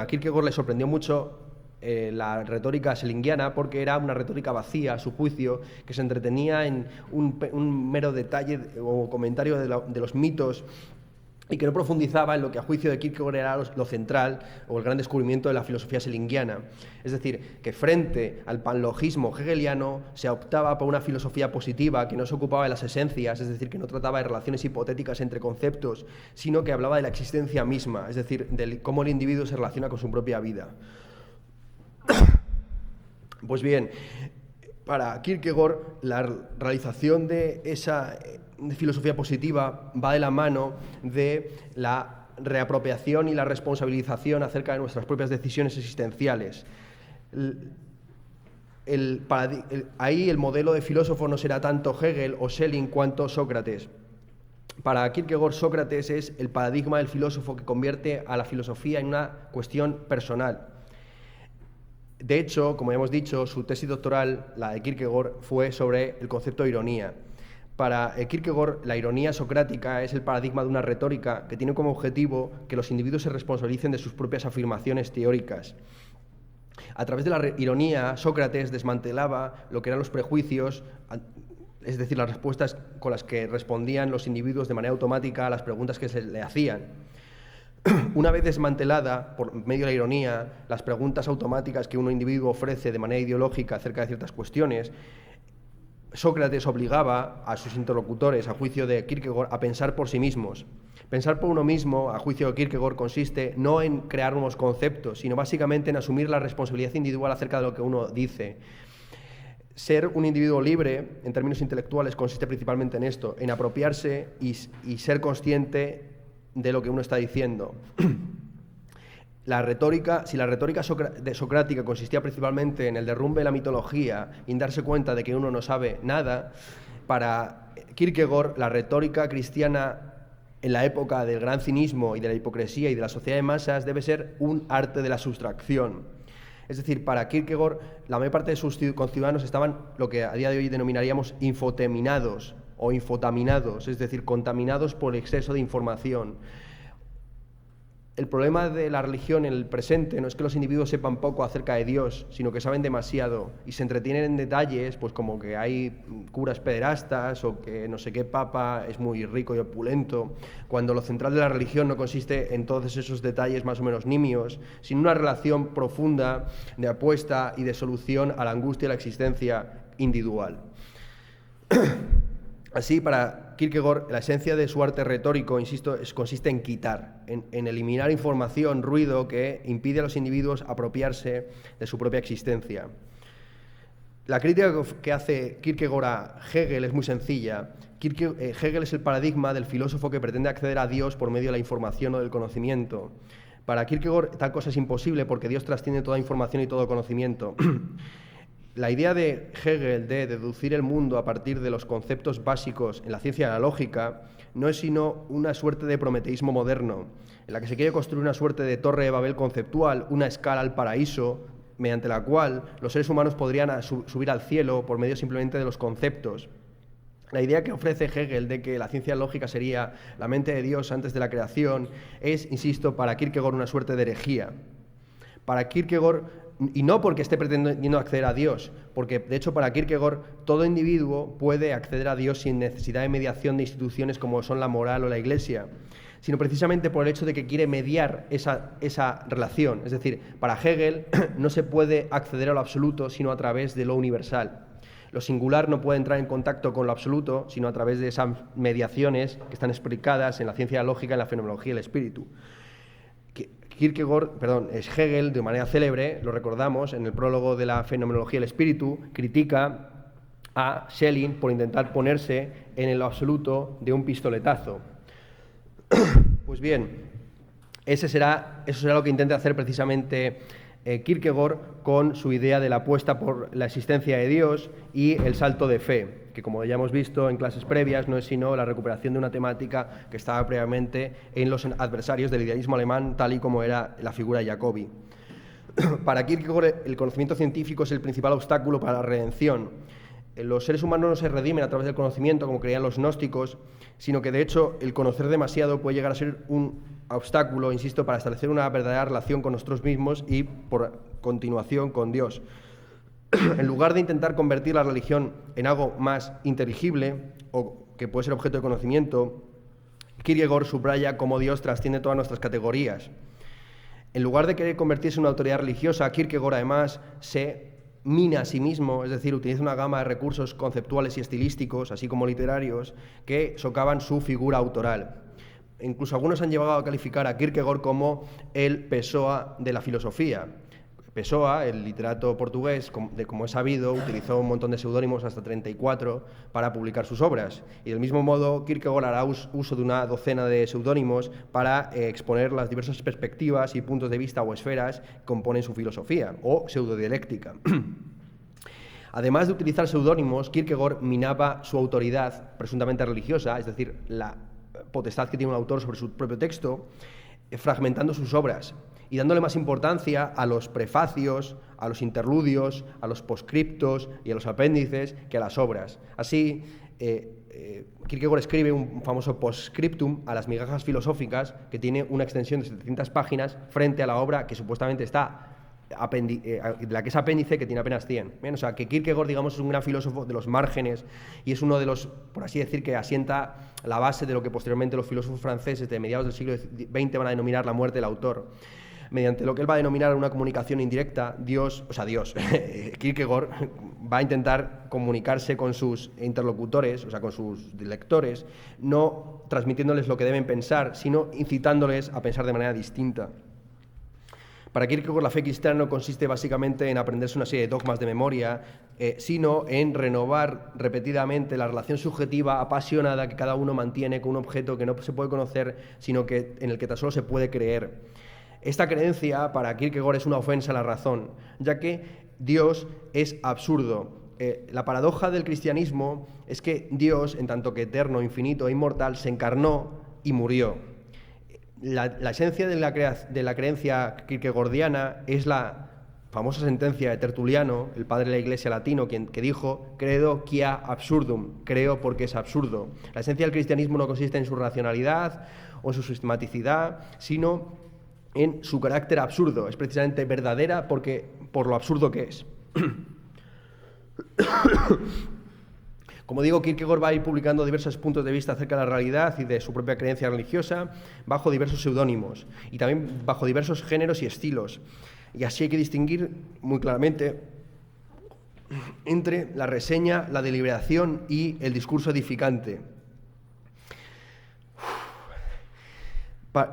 Kierkegaard le sorprendió mucho la retórica schellingiana, porque era una retórica vacía, a su juicio, que se entretenía en un mero detalle o comentario de los mitos y que no profundizaba en lo que a juicio de Kierkegaard era lo central o el gran descubrimiento de la filosofía schellingiana. Es decir, que frente al panlogismo hegeliano se optaba por una filosofía positiva que no se ocupaba de las esencias, es decir, que no trataba de relaciones hipotéticas entre conceptos, sino que hablaba de la existencia misma, es decir, de cómo el individuo se relaciona con su propia vida. Pues bien, para Kierkegaard la realización de esa filosofía positiva va de la mano de la reapropiación y la responsabilización acerca de nuestras propias decisiones existenciales. Ahí el modelo de filósofo no será tanto Hegel o Schelling cuanto Sócrates. Para Kierkegaard, Sócrates es el paradigma del filósofo que convierte a la filosofía en una cuestión personal. De hecho, como ya hemos dicho, su tesis doctoral, la de Kierkegaard, fue sobre el concepto de ironía. Para Kierkegaard, la ironía socrática es el paradigma de una retórica que tiene como objetivo que los individuos se responsabilicen de sus propias afirmaciones teóricas. A través de la ironía, Sócrates desmantelaba lo que eran los prejuicios, es decir, las respuestas con las que respondían los individuos de manera automática a las preguntas que se le hacían. Una vez desmantelada, por medio de la ironía, las preguntas automáticas que un individuo ofrece de manera ideológica acerca de ciertas cuestiones, Sócrates obligaba a sus interlocutores, a juicio de Kierkegaard, a pensar por sí mismos. Pensar por uno mismo, a juicio de Kierkegaard, consiste no en crear nuevos conceptos, sino básicamente en asumir la responsabilidad individual acerca de lo que uno dice. Ser un individuo libre, en términos intelectuales, consiste principalmente en esto, en apropiarse y ser consciente de lo que uno está diciendo. Si la retórica socrática consistía principalmente en el derrumbe de la mitología y en darse cuenta de que uno no sabe nada, para Kierkegaard la retórica cristiana en la época del gran cinismo y de la hipocresía y de la sociedad de masas debe ser un arte de la sustracción. Es decir, para Kierkegaard la mayor parte de sus conciudadanos estaban lo que a día de hoy denominaríamos infoteminados o infotaminados, es decir, contaminados por exceso de información. El problema de la religión en el presente no es que los individuos sepan poco acerca de Dios, sino que saben demasiado y se entretienen en detalles, pues como que hay curas pederastas o que no sé qué papa es muy rico y opulento, cuando lo central de la religión no consiste en todos esos detalles más o menos nimios, sino una relación profunda de apuesta y de solución a la angustia de la existencia individual. Así, para Kierkegaard, la esencia de su arte retórico, insisto, consiste en quitar, en eliminar información, ruido que impide a los individuos apropiarse de su propia existencia. La crítica que hace Kierkegaard a Hegel es muy sencilla. Hegel es el paradigma del filósofo que pretende acceder a Dios por medio de la información o del conocimiento. Para Kierkegaard tal cosa es imposible porque Dios trasciende toda información y todo conocimiento. La idea de Hegel de deducir el mundo a partir de los conceptos básicos en la ciencia de la lógica no es sino una suerte de prometeísmo moderno, en la que se quiere construir una suerte de torre de Babel conceptual, una escala al paraíso, mediante la cual los seres humanos podrían subir al cielo por medio simplemente de los conceptos. La idea que ofrece Hegel de que la ciencia lógica sería la mente de Dios antes de la creación es, insisto, para Kierkegaard una suerte de herejía. Para Kierkegaard, y no porque esté pretendiendo acceder a Dios, porque de hecho para Kierkegaard todo individuo puede acceder a Dios sin necesidad de mediación de instituciones como son la moral o la Iglesia, sino precisamente por el hecho de que quiere mediar esa relación. Es decir, para Hegel no se puede acceder a lo absoluto sino a través de lo universal. Lo singular no puede entrar en contacto con lo absoluto sino a través de esas mediaciones que están explicadas en la ciencia lógica, en la fenomenología del espíritu. Hegel, de manera célebre, lo recordamos, en el prólogo de la fenomenología del espíritu, critica a Schelling por intentar ponerse en el absoluto de un pistoletazo. Pues bien, eso será lo que intenta hacer precisamente Kierkegaard con su idea de la apuesta por la existencia de Dios y el salto de fe, que como ya hemos visto en clases previas no es sino la recuperación de una temática que estaba previamente en los adversarios del idealismo alemán, tal y como era la figura de Jacobi. Para Kierkegaard el conocimiento científico es el principal obstáculo para la redención. Los seres humanos no se redimen a través del conocimiento, como creían los gnósticos, sino que de hecho el conocer demasiado puede llegar a ser un obstáculo, insisto, para establecer una verdadera relación con nosotros mismos y, por continuación, con Dios. En lugar de intentar convertir la religión en algo más inteligible o que puede ser objeto de conocimiento, Kierkegaard subraya cómo Dios trasciende todas nuestras categorías. En lugar de querer convertirse en una autoridad religiosa, Kierkegaard además se mina a sí mismo, es decir, utiliza una gama de recursos conceptuales y estilísticos, así como literarios, que socavan su figura autoral. Incluso algunos han llegado a calificar a Kierkegaard como el Pessoa de la filosofía. Pessoa, el literato portugués, como es sabido, utilizó un montón de seudónimos, hasta 34, para publicar sus obras. Y del mismo modo, Kierkegaard hará uso de una docena de seudónimos para exponer las diversas perspectivas y puntos de vista o esferas que componen su filosofía, o pseudodialéctica. Además de utilizar seudónimos, Kierkegaard minaba su autoridad presuntamente religiosa, es decir, la potestad que tiene un autor sobre su propio texto, fragmentando sus obras y dándole más importancia a los prefacios, a los interludios, a los postscriptos y a los apéndices que a las obras. Así, Kierkegaard escribe un famoso postscriptum a las migajas filosóficas que tiene una extensión de 700 páginas frente a la obra que supuestamente está la que es apéndice, que tiene apenas 100. Bien, o sea, que Kierkegaard, digamos, es un gran filósofo de los márgenes y es uno de los, por así decir, que asienta la base de lo que posteriormente los filósofos franceses de mediados del siglo XX van a denominar la muerte del autor. Mediante lo que él va a denominar una comunicación indirecta, Kierkegaard va a intentar comunicarse con sus interlocutores, o sea, con sus lectores, no transmitiéndoles lo que deben pensar, sino incitándoles a pensar de manera distinta. Para Kierkegaard, la fe cristiana no consiste básicamente en aprenderse una serie de dogmas de memoria, sino en renovar repetidamente la relación subjetiva apasionada que cada uno mantiene con un objeto que no se puede conocer, sino que en el que tan solo se puede creer. Esta creencia para Kierkegaard es una ofensa a la razón, ya que Dios es absurdo. La paradoja del cristianismo es que Dios, en tanto que eterno, infinito e inmortal, se encarnó y murió. La esencia de la creencia kierkegaardiana es la famosa sentencia de Tertuliano, el padre de la Iglesia latino, que dijo «credo quia absurdum», creo porque es absurdo. La esencia del cristianismo no consiste en su racionalidad o en su sistematicidad, sino en su carácter absurdo. Es precisamente verdadera por lo absurdo que es. Como digo, Kierkegaard va a ir publicando diversos puntos de vista acerca de la realidad y de su propia creencia religiosa bajo diversos seudónimos y también bajo diversos géneros y estilos. Y así hay que distinguir muy claramente entre la reseña, la deliberación y el discurso edificante.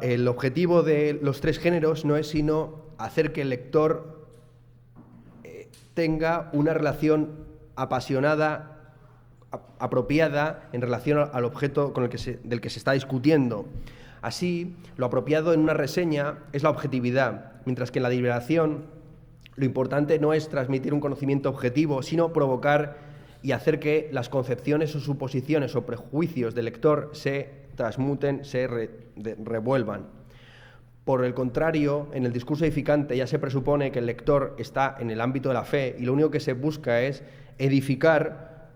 El objetivo de los tres géneros no es sino hacer que el lector tenga una relación apasionada, apropiada en relación al objeto del que se está discutiendo. Así, lo apropiado en una reseña es la objetividad, mientras que en la deliberación lo importante no es transmitir un conocimiento objetivo, sino provocar y hacer que las concepciones o suposiciones o prejuicios del lector se transmuten, se revuelvan. Por el contrario, en el discurso edificante ya se presupone que el lector está en el ámbito de la fe y lo único que se busca es edificar,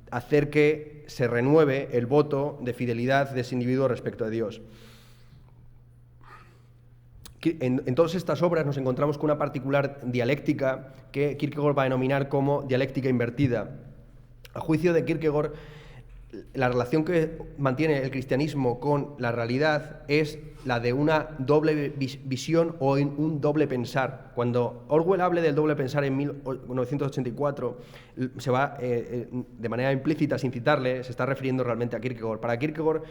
hacer que se renueve el voto de fidelidad de ese individuo respecto a Dios. En todas estas obras nos encontramos con una particular dialéctica que Kierkegaard va a denominar como dialéctica invertida. A juicio de Kierkegaard, la relación que mantiene el cristianismo con la realidad es la de una doble visión o un doble pensar. Cuando Orwell hable del doble pensar en 1984, se va de manera implícita, sin citarle, se está refiriendo realmente a Kierkegaard. Para Kierkegaard,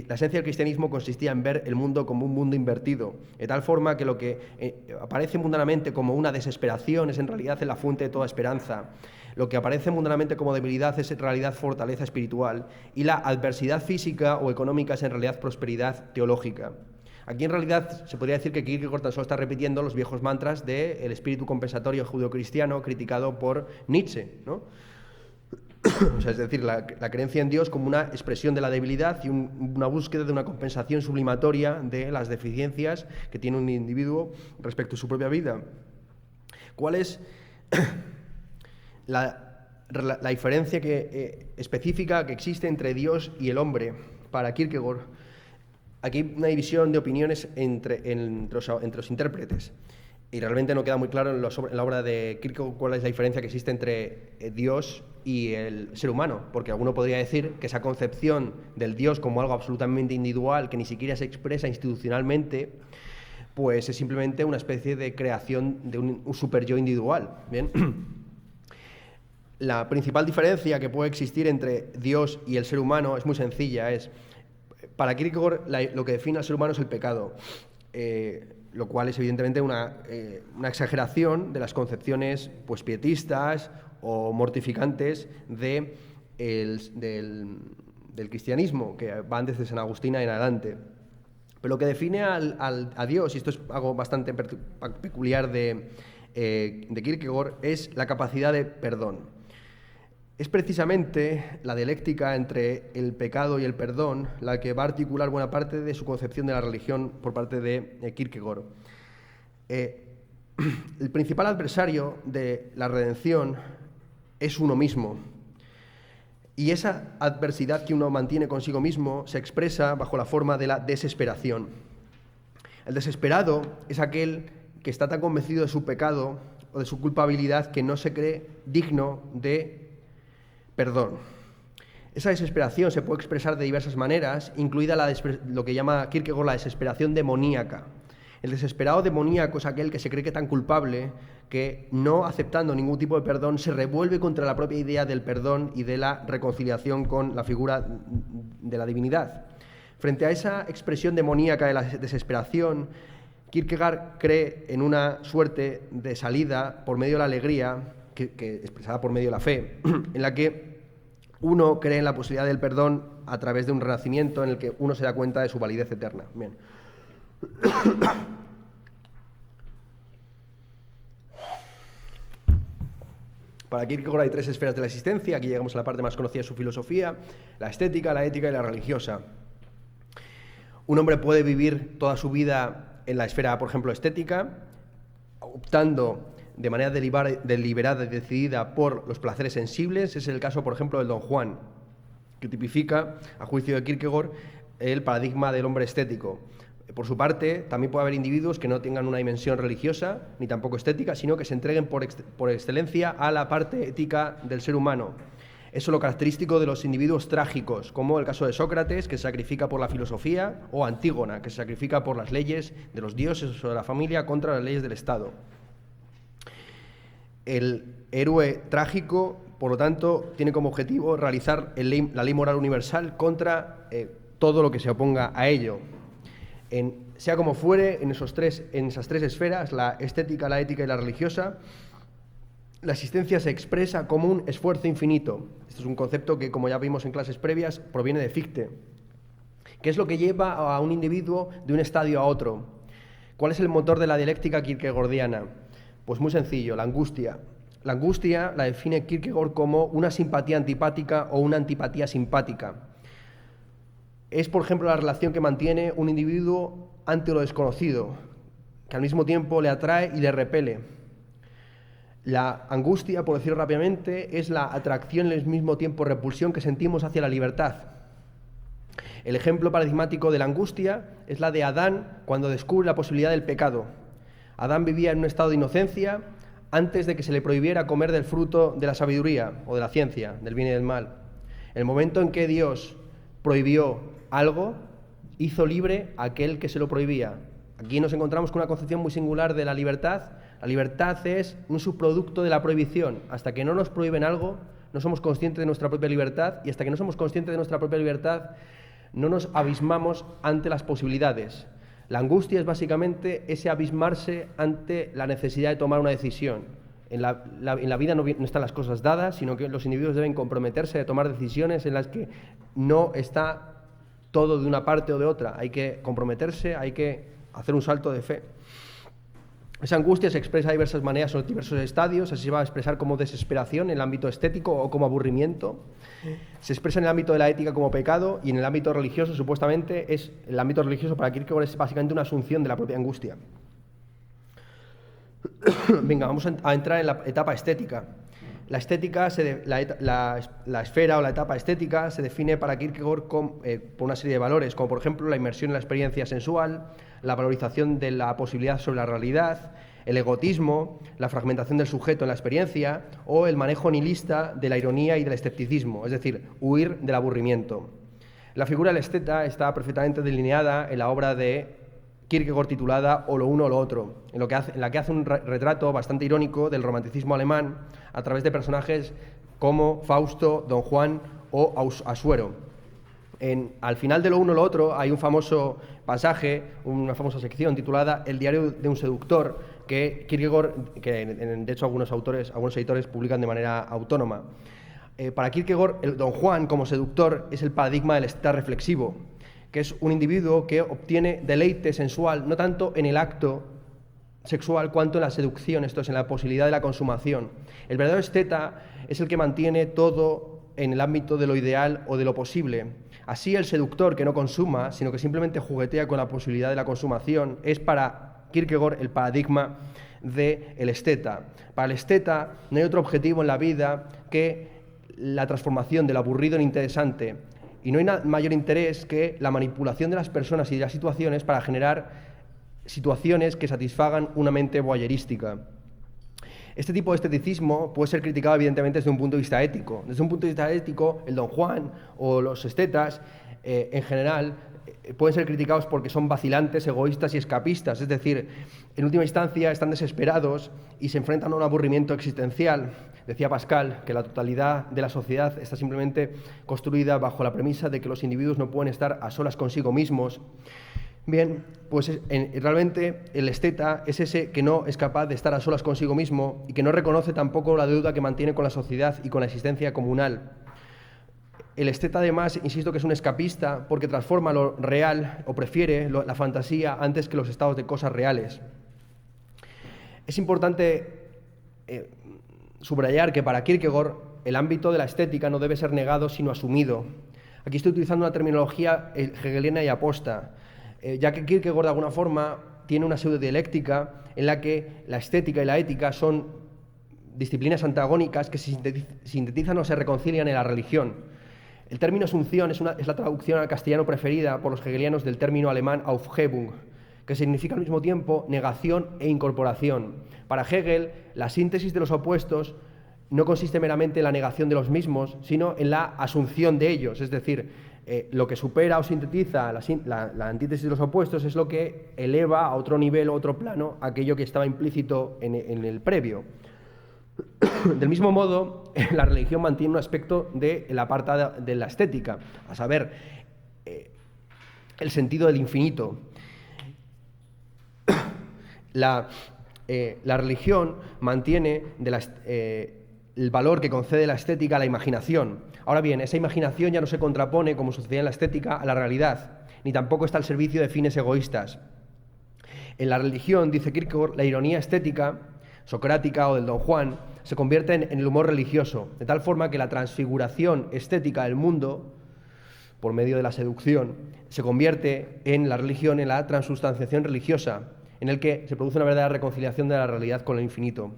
la esencia del cristianismo consistía en ver el mundo como un mundo invertido, de tal forma que lo que aparece mundanamente como una desesperación es en realidad la fuente de toda esperanza. Lo que aparece mundanamente como debilidad es en realidad fortaleza espiritual y la adversidad física o económica es en realidad prosperidad teológica. Aquí en realidad se podría decir que Kierkegaard tan solo está repitiendo los viejos mantras del espíritu compensatorio judeocristiano criticado por Nietzsche, ¿no? O sea, es decir, la creencia en Dios como una expresión de la debilidad y una búsqueda de una compensación sublimatoria de las deficiencias que tiene un individuo respecto a su propia vida. ¿Cuál es la diferencia específica que existe entre Dios y el hombre para Kierkegaard? Aquí hay una división de opiniones entre los intérpretes y realmente no queda muy claro en la obra de Kierkegaard cuál es la diferencia que existe entre Dios y el ser humano, porque alguno podría decir que esa concepción del Dios como algo absolutamente individual que ni siquiera se expresa institucionalmente, pues es simplemente una especie de creación de un super yo individual. Bien. La principal diferencia que puede existir entre Dios y el ser humano es muy sencilla. Para Kierkegaard lo que define al ser humano es el pecado, lo cual es evidentemente una exageración de las concepciones pues, pietistas o mortificantes del cristianismo, que van desde San Agustín en adelante. Pero lo que define a Dios, y esto es algo bastante peculiar de Kierkegaard, es la capacidad de perdón. Es precisamente la dialéctica entre el pecado y el perdón la que va a articular buena parte de su concepción de la religión por parte de Kierkegaard. El principal adversario de la redención es uno mismo. Y esa adversidad que uno mantiene consigo mismo se expresa bajo la forma de la desesperación. El desesperado es aquel que está tan convencido de su pecado o de su culpabilidad que no se cree digno de perdón. Esa desesperación se puede expresar de diversas maneras, incluida lo que llama Kierkegaard la desesperación demoníaca. El desesperado demoníaco es aquel que se cree que tan culpable que, no aceptando ningún tipo de perdón, se revuelve contra la propia idea del perdón y de la reconciliación con la figura de la divinidad. Frente a esa expresión demoníaca de la desesperación, Kierkegaard cree en una suerte de salida por medio de la alegría, que expresada por medio de la fe, en la que uno cree en la posibilidad del perdón a través de un renacimiento en el que uno se da cuenta de su validez eterna. Bien. Para Kierkegaard hay tres esferas de la existencia. Aquí llegamos a la parte más conocida de su filosofía: la estética, la ética y la religiosa. Un hombre puede vivir toda su vida en la esfera, por ejemplo, estética, optando de manera deliberada y decidida por los placeres sensibles. Es el caso, por ejemplo, del Don Juan, que tipifica, a juicio de Kierkegaard, el paradigma del hombre estético. Por su parte, también puede haber individuos que no tengan una dimensión religiosa ni tampoco estética, sino que se entreguen por excelencia a la parte ética del ser humano. Eso es lo característico de los individuos trágicos, como el caso de Sócrates, que se sacrifica por la filosofía, o Antígona, que se sacrifica por las leyes de los dioses o de la familia contra las leyes del Estado. El héroe trágico, por lo tanto, tiene como objetivo realizar la ley moral universal contra todo lo que se oponga a ello. Sea como fuere, en esas tres esferas, la estética, la ética y la religiosa, la existencia se expresa como un esfuerzo infinito. Este es un concepto que, como ya vimos en clases previas, proviene de Fichte. ¿Qué es lo que lleva a un individuo de un estadio a otro? ¿Cuál es el motor de la dialéctica kierkegaardiana? Pues muy sencillo, la angustia. La angustia la define Kierkegaard como una simpatía antipática o una antipatía simpática. Es, por ejemplo, la relación que mantiene un individuo ante lo desconocido, que al mismo tiempo le atrae y le repele. La angustia, por decirlo rápidamente, es la atracción y al mismo tiempo repulsión que sentimos hacia la libertad. El ejemplo paradigmático de la angustia es la de Adán cuando descubre la posibilidad del pecado. Adán vivía en un estado de inocencia antes de que se le prohibiera comer del fruto de la sabiduría o de la ciencia, del bien y del mal. El momento en que Dios prohibió algo, hizo libre a aquel que se lo prohibía. Aquí nos encontramos con una concepción muy singular de la libertad. La libertad es un subproducto de la prohibición. Hasta que no nos prohíben algo, no somos conscientes de nuestra propia libertad, y hasta que no somos conscientes de nuestra propia libertad, no nos abismamos ante las posibilidades. La angustia es básicamente ese abismarse ante la necesidad de tomar una decisión. En la vida no están las cosas dadas, sino que los individuos deben comprometerse a tomar decisiones en las que no está todo de una parte o de otra. Hay que comprometerse, hay que hacer un salto de fe. Esa angustia se expresa de diversas maneras en los diversos estadios. Así se va a expresar como desesperación en el ámbito estético o como aburrimiento. Se expresa en el ámbito de la ética como pecado, y en el ámbito religioso, supuestamente, el ámbito religioso para Kierkegaard es básicamente una asunción de la propia angustia. Venga, vamos a entrar en la etapa estética. La estética, la esfera o la etapa estética se define para Kierkegaard por una serie de valores, como por ejemplo la inmersión en la experiencia sensual, la valorización de la posibilidad sobre la realidad, el egotismo, la fragmentación del sujeto en la experiencia o el manejo nihilista de la ironía y del escepticismo, es decir, huir del aburrimiento. La figura del esteta está perfectamente delineada en la obra de Kierkegaard titulada O lo uno o lo otro, en la que hace un retrato bastante irónico del romanticismo alemán a través de personajes como Fausto, Don Juan o Asuero. Al final de Lo uno o lo otro hay un famoso pasaje, una famosa sección titulada El diario de un seductor, que Kierkegaard, de hecho algunos editores publican de manera autónoma. Para Kierkegaard, el Don Juan como seductor es el paradigma del esteta reflexivo, que es un individuo que obtiene deleite sensual no tanto en el acto sexual cuanto en la seducción, esto es, en la posibilidad de la consumación. El verdadero esteta es el que mantiene todo en el ámbito de lo ideal o de lo posible. Así, el seductor que no consuma, sino que simplemente juguetea con la posibilidad de la consumación, es para Kierkegaard el paradigma del esteta. Para el esteta no hay otro objetivo en la vida que la transformación del aburrido en interesante. Y no hay mayor interés que la manipulación de las personas y de las situaciones para generar situaciones que satisfagan una mente voyerística. Este tipo de esteticismo puede ser criticado evidentemente desde un punto de vista ético. Desde un punto de vista ético, el Don Juan o los estetas, en general, pueden ser criticados porque son vacilantes, egoístas y escapistas, es decir, en última instancia están desesperados y se enfrentan a un aburrimiento existencial. Decía Pascal que la totalidad de la sociedad está simplemente construida bajo la premisa de que los individuos no pueden estar a solas consigo mismos. Bien, pues realmente el esteta es ese que no es capaz de estar a solas consigo mismo y que no reconoce tampoco la deuda que mantiene con la sociedad y con la existencia comunal. El esteta, además, insisto que es un escapista porque transforma lo real o prefiere la fantasía antes que los estados de cosas reales. Es importante subrayar que para Kierkegaard el ámbito de la estética no debe ser negado sino asumido. Aquí estoy utilizando una terminología hegeliana y aposta, ya que Kierkegaard de alguna forma tiene una pseudodialéctica en la que la estética y la ética son disciplinas antagónicas que se sintetizan o se reconcilian en la religión. El término asunción es la traducción al castellano preferida por los hegelianos del término alemán Aufhebung, que significa al mismo tiempo negación e incorporación. Para Hegel, la síntesis de los opuestos no consiste meramente en la negación de los mismos, sino en la asunción de ellos, es decir, lo que supera o sintetiza la antítesis de los opuestos es lo que eleva a otro nivel o otro plano aquello que estaba implícito en el previo. Del mismo modo, la religión mantiene un aspecto de la parte de la estética, a saber, el sentido del infinito. La religión mantiene el valor que concede la estética a la imaginación. Ahora bien, esa imaginación ya no se contrapone, como sucedía en la estética, a la realidad, ni tampoco está al servicio de fines egoístas. En la religión, dice Kierkegaard, la ironía estética, socrática o del Don Juan, se convierte en el humor religioso, de tal forma que la transfiguración estética del mundo, por medio de la seducción, se convierte en la religión, en la transustanciación religiosa, en el que se produce una verdadera reconciliación de la realidad con el infinito.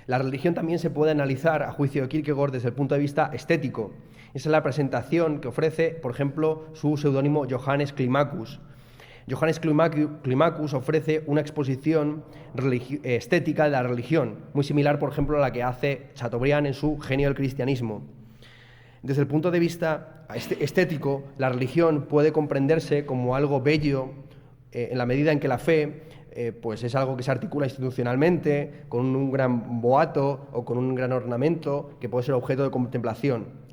La religión también se puede analizar, a juicio de Kierkegaard, desde el punto de vista estético. Esa es la presentación que ofrece, por ejemplo, su seudónimo Johannes Climacus. Johannes Climacus ofrece una exposición estética de la religión, muy similar, por ejemplo, a la que hace Chateaubriand en su Genio del cristianismo. Desde el punto de vista estético, la religión puede comprenderse como algo bello en la medida en que la fe pues es algo que se articula institucionalmente, con un gran boato o con un gran ornamento que puede ser objeto de contemplación.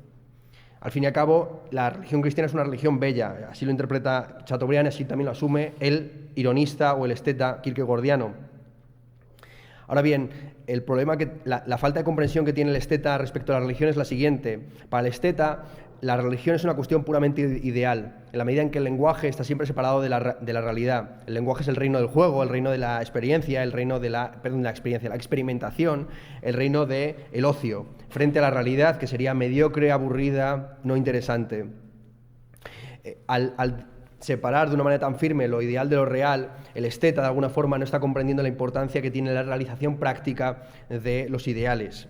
Al fin y al cabo, la religión cristiana es una religión bella, así lo interpreta Chateaubriand y así también lo asume el ironista o el esteta kierkegaardiano. Ahora bien, el problema la falta de comprensión que tiene el esteta respecto a la religión es la siguiente. Para el esteta, la religión es una cuestión puramente ideal, en la medida en que el lenguaje está siempre separado de la realidad. El lenguaje es el reino del juego, el reino de la experiencia, el reino de la experimentación, el reino del ocio, frente a la realidad, que sería mediocre, aburrida, no interesante. Al separar de una manera tan firme lo ideal de lo real, el esteta de alguna forma no está comprendiendo la importancia que tiene la realización práctica de los ideales.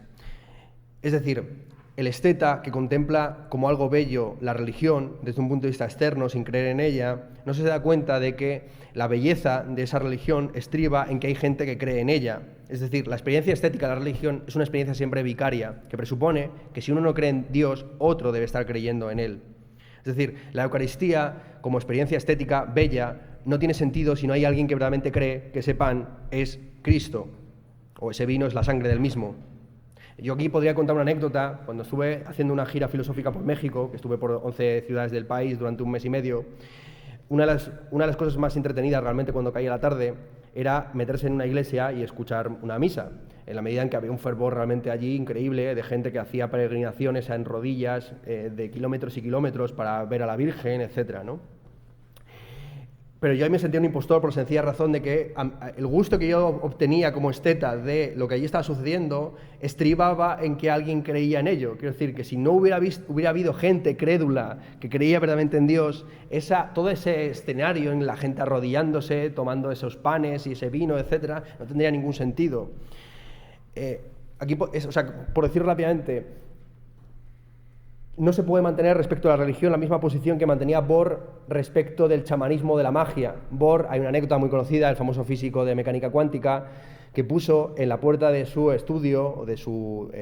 Es decir, el esteta, que contempla como algo bello la religión desde un punto de vista externo, sin creer en ella, no se da cuenta de que la belleza de esa religión estriba en que hay gente que cree en ella. Es decir, la experiencia estética de la religión es una experiencia siempre vicaria, que presupone que si uno no cree en Dios, otro debe estar creyendo en Él. Es decir, la Eucaristía, como experiencia estética bella, no tiene sentido si no hay alguien que verdaderamente cree que ese pan es Cristo, o ese vino es la sangre del mismo. Yo aquí podría contar una anécdota. Cuando estuve haciendo una gira filosófica por México, que estuve por 11 ciudades del país durante un mes y medio, una de las cosas más entretenidas realmente cuando caía la tarde era meterse en una iglesia y escuchar una misa, en la medida en que había un fervor realmente allí increíble de gente que hacía peregrinaciones en rodillas de kilómetros y kilómetros para ver a la Virgen, etcétera, ¿no? Pero yo ahí me sentía un impostor por la sencilla razón de que el gusto que yo obtenía como esteta de lo que allí estaba sucediendo estribaba en que alguien creía en ello. Quiero decir que si no hubiera habido gente crédula que creía verdaderamente en Dios, todo ese escenario en la gente arrodillándose, tomando esos panes y ese vino, etcétera, no tendría ningún sentido. Aquí, por decirlo rápidamente, no se puede mantener respecto a la religión la misma posición que mantenía Bohr respecto del chamanismo de la magia. Bohr, hay una anécdota muy conocida, el famoso físico de mecánica cuántica, que puso en la puerta de su estudio o de su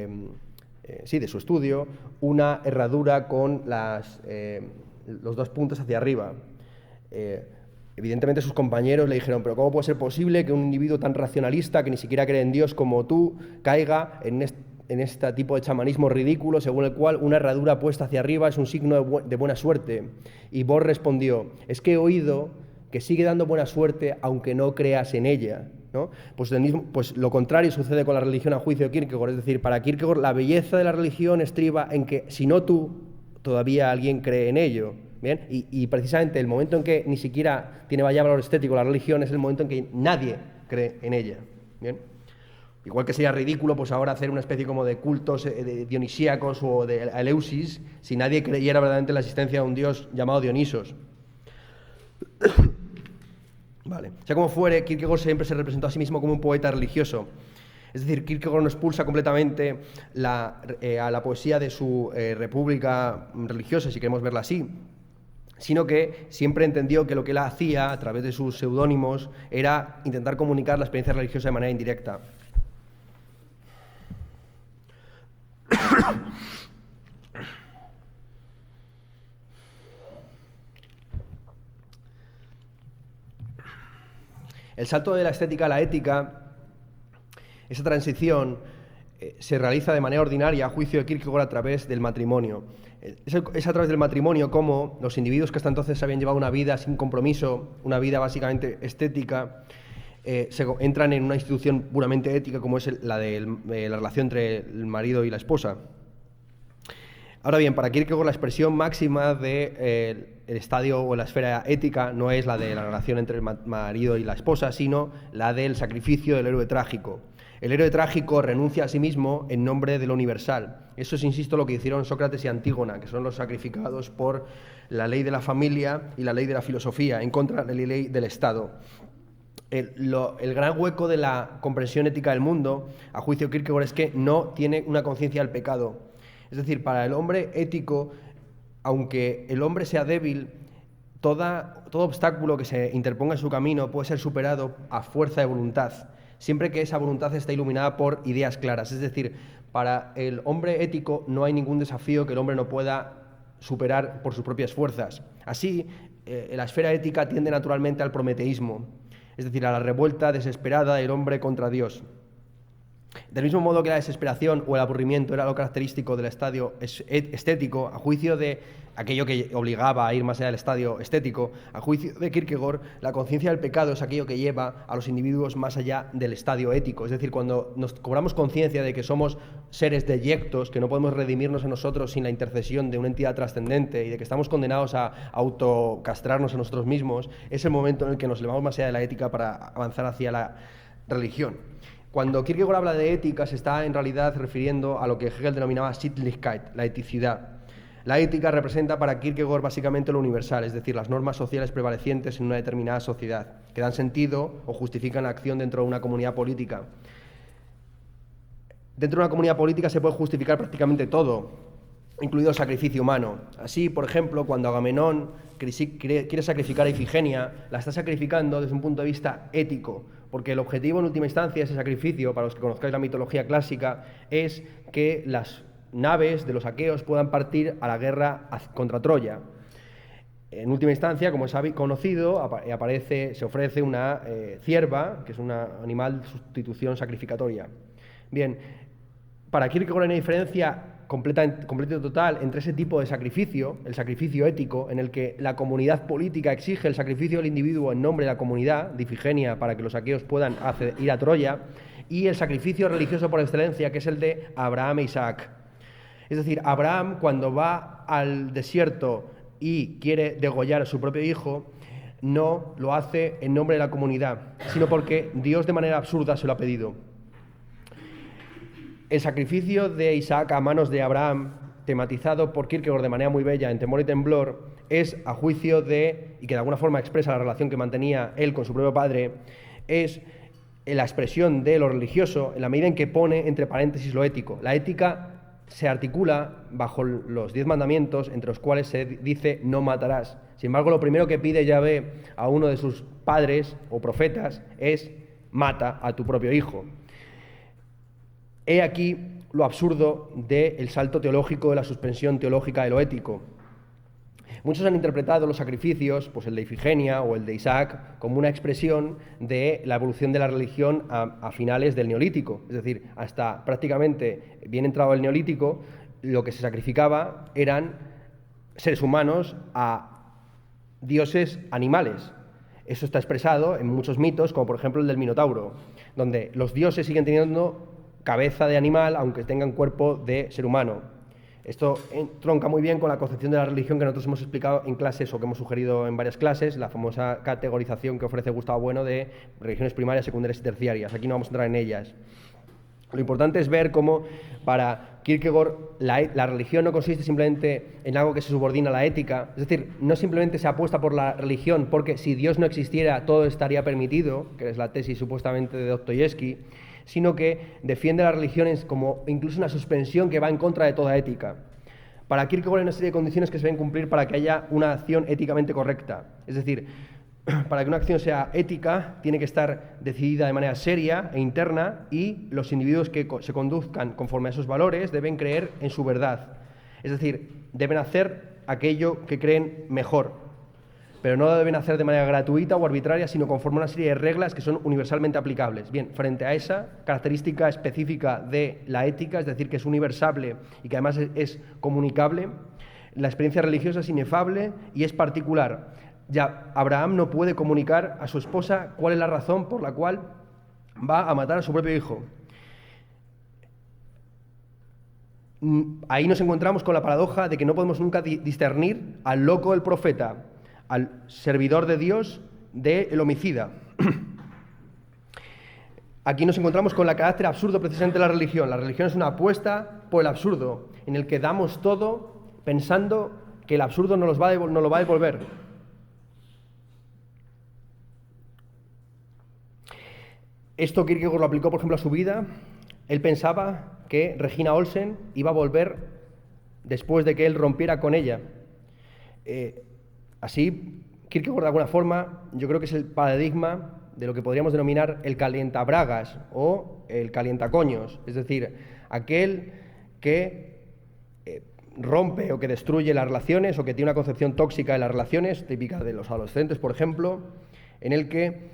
de su estudio, una herradura con los dos puntos hacia arriba. Evidentemente sus compañeros le dijeron, pero ¿cómo puede ser posible que un individuo tan racionalista, que ni siquiera cree en Dios como tú, caiga en este tipo de chamanismo ridículo, según el cual una herradura puesta hacia arriba es un signo de buena suerte? Y Bohr respondió, es que he oído que sigue dando buena suerte aunque no creas en ella, ¿no? Pues lo contrario sucede con la religión a juicio de Kierkegaard. Es decir, para Kierkegaard la belleza de la religión estriba en que, si no tú, todavía alguien cree en ello. ¿Bien? Y precisamente el momento en que ni siquiera tiene ya valor estético la religión es el momento en que nadie cree en ella. ¿Bien? Igual que sería ridículo pues ahora hacer una especie como de cultos dionisíacos o de Eleusis si nadie creyera verdaderamente en la existencia de un dios llamado Dionisos. Vale. Sea como fuere, Kierkegaard siempre se representó a sí mismo como un poeta religioso. Es decir, Kierkegaard no expulsa completamente a la poesía de su república religiosa, si queremos verla así, sino que siempre entendió que lo que él hacía a través de sus seudónimos era intentar comunicar la experiencia religiosa de manera indirecta. El salto de la estética a la ética, esa transición, se realiza de manera ordinaria, a juicio de Kierkegaard, a través del matrimonio. Es a través del matrimonio como los individuos que hasta entonces habían llevado una vida sin compromiso, una vida básicamente estética, entran en una institución puramente ética como es la relación entre el marido y la esposa. Ahora bien, para Kierkegaard la expresión máxima del estadio o la esfera ética no es la de la relación entre el marido y la esposa, sino la del sacrificio del héroe trágico. El héroe trágico renuncia a sí mismo en nombre de lo universal. Eso es, insisto, lo que hicieron Sócrates y Antígona, que son los sacrificados por la ley de la familia y la ley de la filosofía, en contra de la ley del Estado. El gran hueco de la comprensión ética del mundo, a juicio de Kierkegaard, es que no tiene una conciencia del pecado. Es decir, para el hombre ético, aunque el hombre sea débil, todo obstáculo que se interponga en su camino puede ser superado a fuerza de voluntad, siempre que esa voluntad esté iluminada por ideas claras. Es decir, para el hombre ético no hay ningún desafío que el hombre no pueda superar por sus propias fuerzas. Así, la esfera ética tiende naturalmente al prometeísmo, es decir, a la revuelta desesperada del hombre contra Dios. Del mismo modo que la desesperación o el aburrimiento era lo característico del estadio estético, a juicio de aquello que obligaba a ir más allá del estadio estético, a juicio de Kierkegaard, la conciencia del pecado es aquello que lleva a los individuos más allá del estadio ético. Es decir, cuando nos cobramos conciencia de que somos seres deyectos, que no podemos redimirnos a nosotros sin la intercesión de una entidad trascendente y de que estamos condenados a autocastrarnos a nosotros mismos, es el momento en el que nos elevamos más allá de la ética para avanzar hacia la religión. Cuando Kierkegaard habla de ética, se está en realidad refiriendo a lo que Hegel denominaba Sittlichkeit, la eticidad. La ética representa para Kierkegaard básicamente lo universal, es decir, las normas sociales prevalecientes en una determinada sociedad, que dan sentido o justifican la acción dentro de una comunidad política. Dentro de una comunidad política se puede justificar prácticamente todo, incluido el sacrificio humano. Así, por ejemplo, cuando Agamenón quiere sacrificar a Ifigenia, la está sacrificando desde un punto de vista ético, porque el objetivo en última instancia de ese sacrificio, para los que conozcáis la mitología clásica, es que las naves de los aqueos puedan partir a la guerra contra Troya. En última instancia, como es conocido, se ofrece una cierva, que es un animal de sustitución sacrificatoria. Bien, para Kierkegaard hay una diferencia completa y total entre ese tipo de sacrificio, el sacrificio ético, en el que la comunidad política exige el sacrificio del individuo en nombre de la comunidad, de Ifigenia, para que los aqueos puedan ir a Troya, y el sacrificio religioso por excelencia, que es el de Abraham e Isaac. Es decir, Abraham, cuando va al desierto y quiere degollar a su propio hijo, no lo hace en nombre de la comunidad, sino porque Dios de manera absurda se lo ha pedido. El sacrificio de Isaac a manos de Abraham, tematizado por Kierkegaard de manera muy bella en Temor y Temblor, es a juicio de, y que de alguna forma expresa la relación que mantenía él con su propio padre, es la expresión de lo religioso en la medida en que pone entre paréntesis lo ético. La ética se articula bajo los 10 mandamientos, entre los cuales se dice no matarás. Sin embargo, lo primero que pide Yahvé a uno de sus padres o profetas es mata a tu propio hijo. He aquí lo absurdo del salto teológico, de la suspensión teológica de lo ético. Muchos han interpretado los sacrificios, pues el de Ifigenia o el de Isaac, como una expresión de la evolución de la religión a finales del Neolítico. Es decir, hasta prácticamente bien entrado el Neolítico, lo que se sacrificaba eran seres humanos a dioses animales. Eso está expresado en muchos mitos, como por ejemplo el del Minotauro, donde los dioses siguen teniendo cabeza de animal, aunque tengan cuerpo de ser humano. Esto tronca muy bien con la concepción de la religión que nosotros hemos explicado en clases o que hemos sugerido en varias clases, la famosa categorización que ofrece Gustavo Bueno de religiones primarias, secundarias y terciarias. Aquí no vamos a entrar en ellas. Lo importante es ver cómo para Kierkegaard la religión no consiste simplemente en algo que se subordina a la ética, es decir, no simplemente se apuesta por la religión porque si Dios no existiera todo estaría permitido, que es la tesis supuestamente de Dostoyevsky, sino que defiende las religiones como incluso una suspensión que va en contra de toda ética. Para Kierkegaard hay una serie de condiciones que se deben cumplir para que haya una acción éticamente correcta. Es decir, para que una acción sea ética, tiene que estar decidida de manera seria e interna y los individuos que se conduzcan conforme a esos valores deben creer en su verdad. Es decir, deben hacer aquello que creen mejor, pero no lo deben hacer de manera gratuita o arbitraria, sino conforme a una serie de reglas que son universalmente aplicables. Bien, frente a esa característica específica de la ética, es decir, que es universable y que además es comunicable, la experiencia religiosa es inefable y es particular. Ya Abraham no puede comunicar a su esposa cuál es la razón por la cual va a matar a su propio hijo. Ahí nos encontramos con la paradoja de que no podemos nunca discernir al loco del profeta, al servidor de Dios del homicida. Aquí nos encontramos con el carácter absurdo precisamente de la religión. La religión es una apuesta por el absurdo, en el que damos todo pensando que el absurdo nos lo va a devolver. Esto Kierkegaard lo aplicó, por ejemplo, a su vida. Él pensaba que Regina Olsen iba a volver después de que él rompiera con ella. Así, Kierkegaard, de alguna forma, yo creo que es el paradigma de lo que podríamos denominar el calientabragas o el calientacoños, es decir, aquel que rompe o que destruye las relaciones o que tiene una concepción tóxica de las relaciones, típica de los adolescentes, por ejemplo, en el que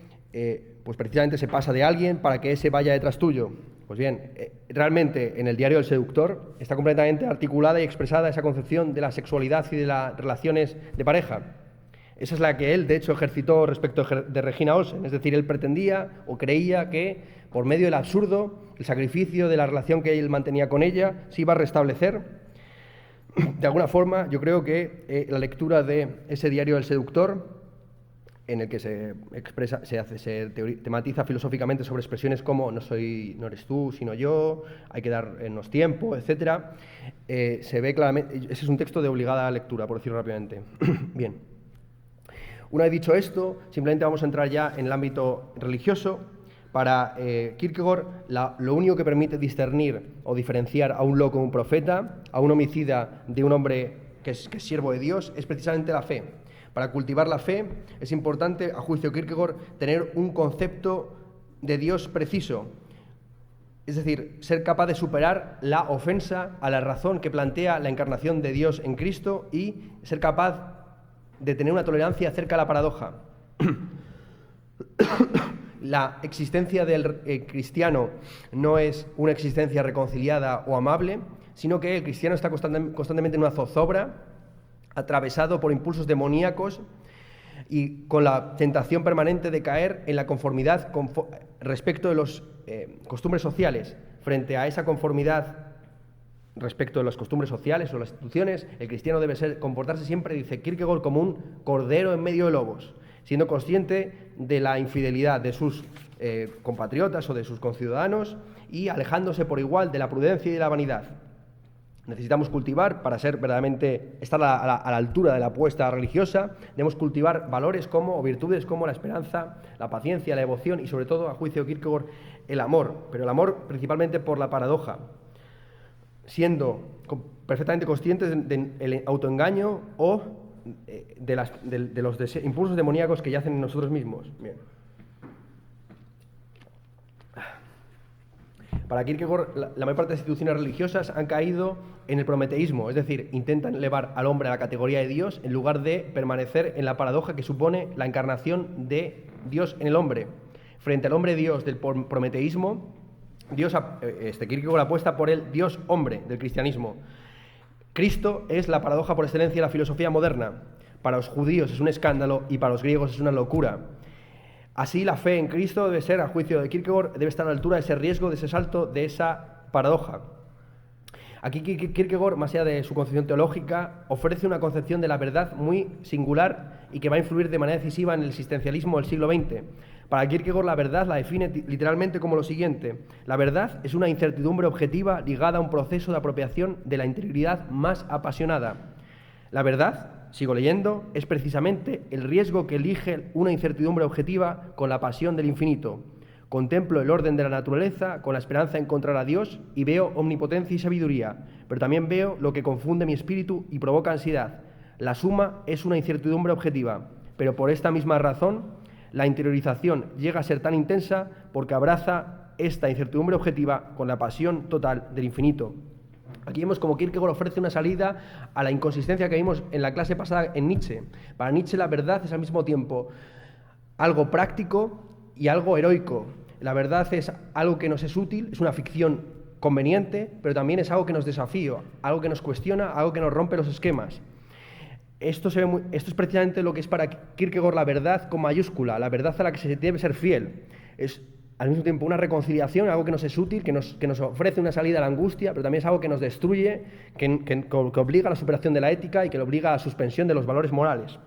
pues precisamente se pasa de alguien para que ese vaya detrás tuyo. Pues bien, realmente en el Diario del Seductor está completamente articulada y expresada esa concepción de la sexualidad y de las relaciones de pareja. Esa es la que él, de hecho, ejercitó respecto de Regina Olsen. Es decir, él pretendía o creía que por medio del absurdo, el sacrificio de la relación que él mantenía con ella, se iba a restablecer. De alguna forma, yo creo que la lectura de ese Diario del Seductor, en el que se expresa, tematiza filosóficamente sobre expresiones como no eres tú, sino yo, hay que darnos tiempo, etc. Se ve claramente, ese es un texto de obligada lectura, por decirlo rápidamente. Bien. Una vez dicho esto, simplemente vamos a entrar ya en el ámbito religioso. Para Kierkegaard, lo único que permite discernir o diferenciar a un loco de un profeta, a un homicida de un hombre que es siervo de Dios, es precisamente la fe. Para cultivar la fe es importante, a juicio de Kierkegaard, tener un concepto de Dios preciso. Es decir, ser capaz de superar la ofensa a la razón que plantea la encarnación de Dios en Cristo y ser capaz de tener una tolerancia acerca de la paradoja. La existencia del cristiano no es una existencia reconciliada o amable, sino que el cristiano está constantemente en una zozobra, atravesado por impulsos demoníacos y con la tentación permanente de caer en la conformidad respecto de las costumbres sociales. Frente a esa conformidad respecto de las costumbres sociales o las instituciones, el cristiano debe comportarse siempre, dice Kierkegaard, como un cordero en medio de lobos, siendo consciente de la infidelidad de sus compatriotas o de sus conciudadanos y alejándose por igual de la prudencia y de la vanidad. Necesitamos cultivar, para ser verdaderamente, estar a la altura de la apuesta religiosa, debemos cultivar valores o virtudes como la esperanza, la paciencia, la devoción y sobre todo, a juicio de Kierkegaard, el amor, pero el amor principalmente por la paradoja, siendo perfectamente conscientes del autoengaño o de los impulsos demoníacos que yacen en nosotros mismos. Bien. Para Kierkegaard, la mayor parte de las instituciones religiosas han caído en el prometeísmo, es decir, intentan elevar al hombre a la categoría de Dios en lugar de permanecer en la paradoja que supone la encarnación de Dios en el hombre. Frente al hombre-Dios del prometeísmo, Kierkegaard apuesta por el Dios-hombre del cristianismo. Cristo es la paradoja por excelencia de la filosofía moderna. Para los judíos es un escándalo y para los griegos es una locura. Así, la fe en Cristo debe ser, a juicio de Kierkegaard, debe estar a la altura de ese riesgo, de ese salto, de esa paradoja. Aquí Kierkegaard, más allá de su concepción teológica, ofrece una concepción de la verdad muy singular y que va a influir de manera decisiva en el existencialismo del siglo XX. Para Kierkegaard, la verdad la define literalmente como lo siguiente: la verdad es una incertidumbre objetiva ligada a un proceso de apropiación de la interioridad más apasionada. La verdad, sigo leyendo, es precisamente el riesgo que elige una incertidumbre objetiva con la pasión del infinito. Contemplo el orden de la naturaleza con la esperanza de encontrar a Dios y veo omnipotencia y sabiduría, pero también veo lo que confunde mi espíritu y provoca ansiedad. La suma es una incertidumbre objetiva, pero por esta misma razón, la interiorización llega a ser tan intensa porque abraza esta incertidumbre objetiva con la pasión total del infinito. Aquí vemos como Kierkegaard ofrece una salida a la inconsistencia que vimos en la clase pasada en Nietzsche. Para Nietzsche la verdad es al mismo tiempo algo práctico y algo heroico. La verdad es algo que nos es útil, es una ficción conveniente, pero también es algo que nos desafía, algo que nos cuestiona, algo que nos rompe los esquemas. Esto es precisamente lo que es para Kierkegaard la verdad con mayúscula, la verdad a la que se debe ser fiel. Es al mismo tiempo una reconciliación, algo que nos es útil, que nos ofrece una salida a la angustia, pero también es algo que nos destruye, que obliga a la superación de la ética y que obliga a la suspensión de los valores morales.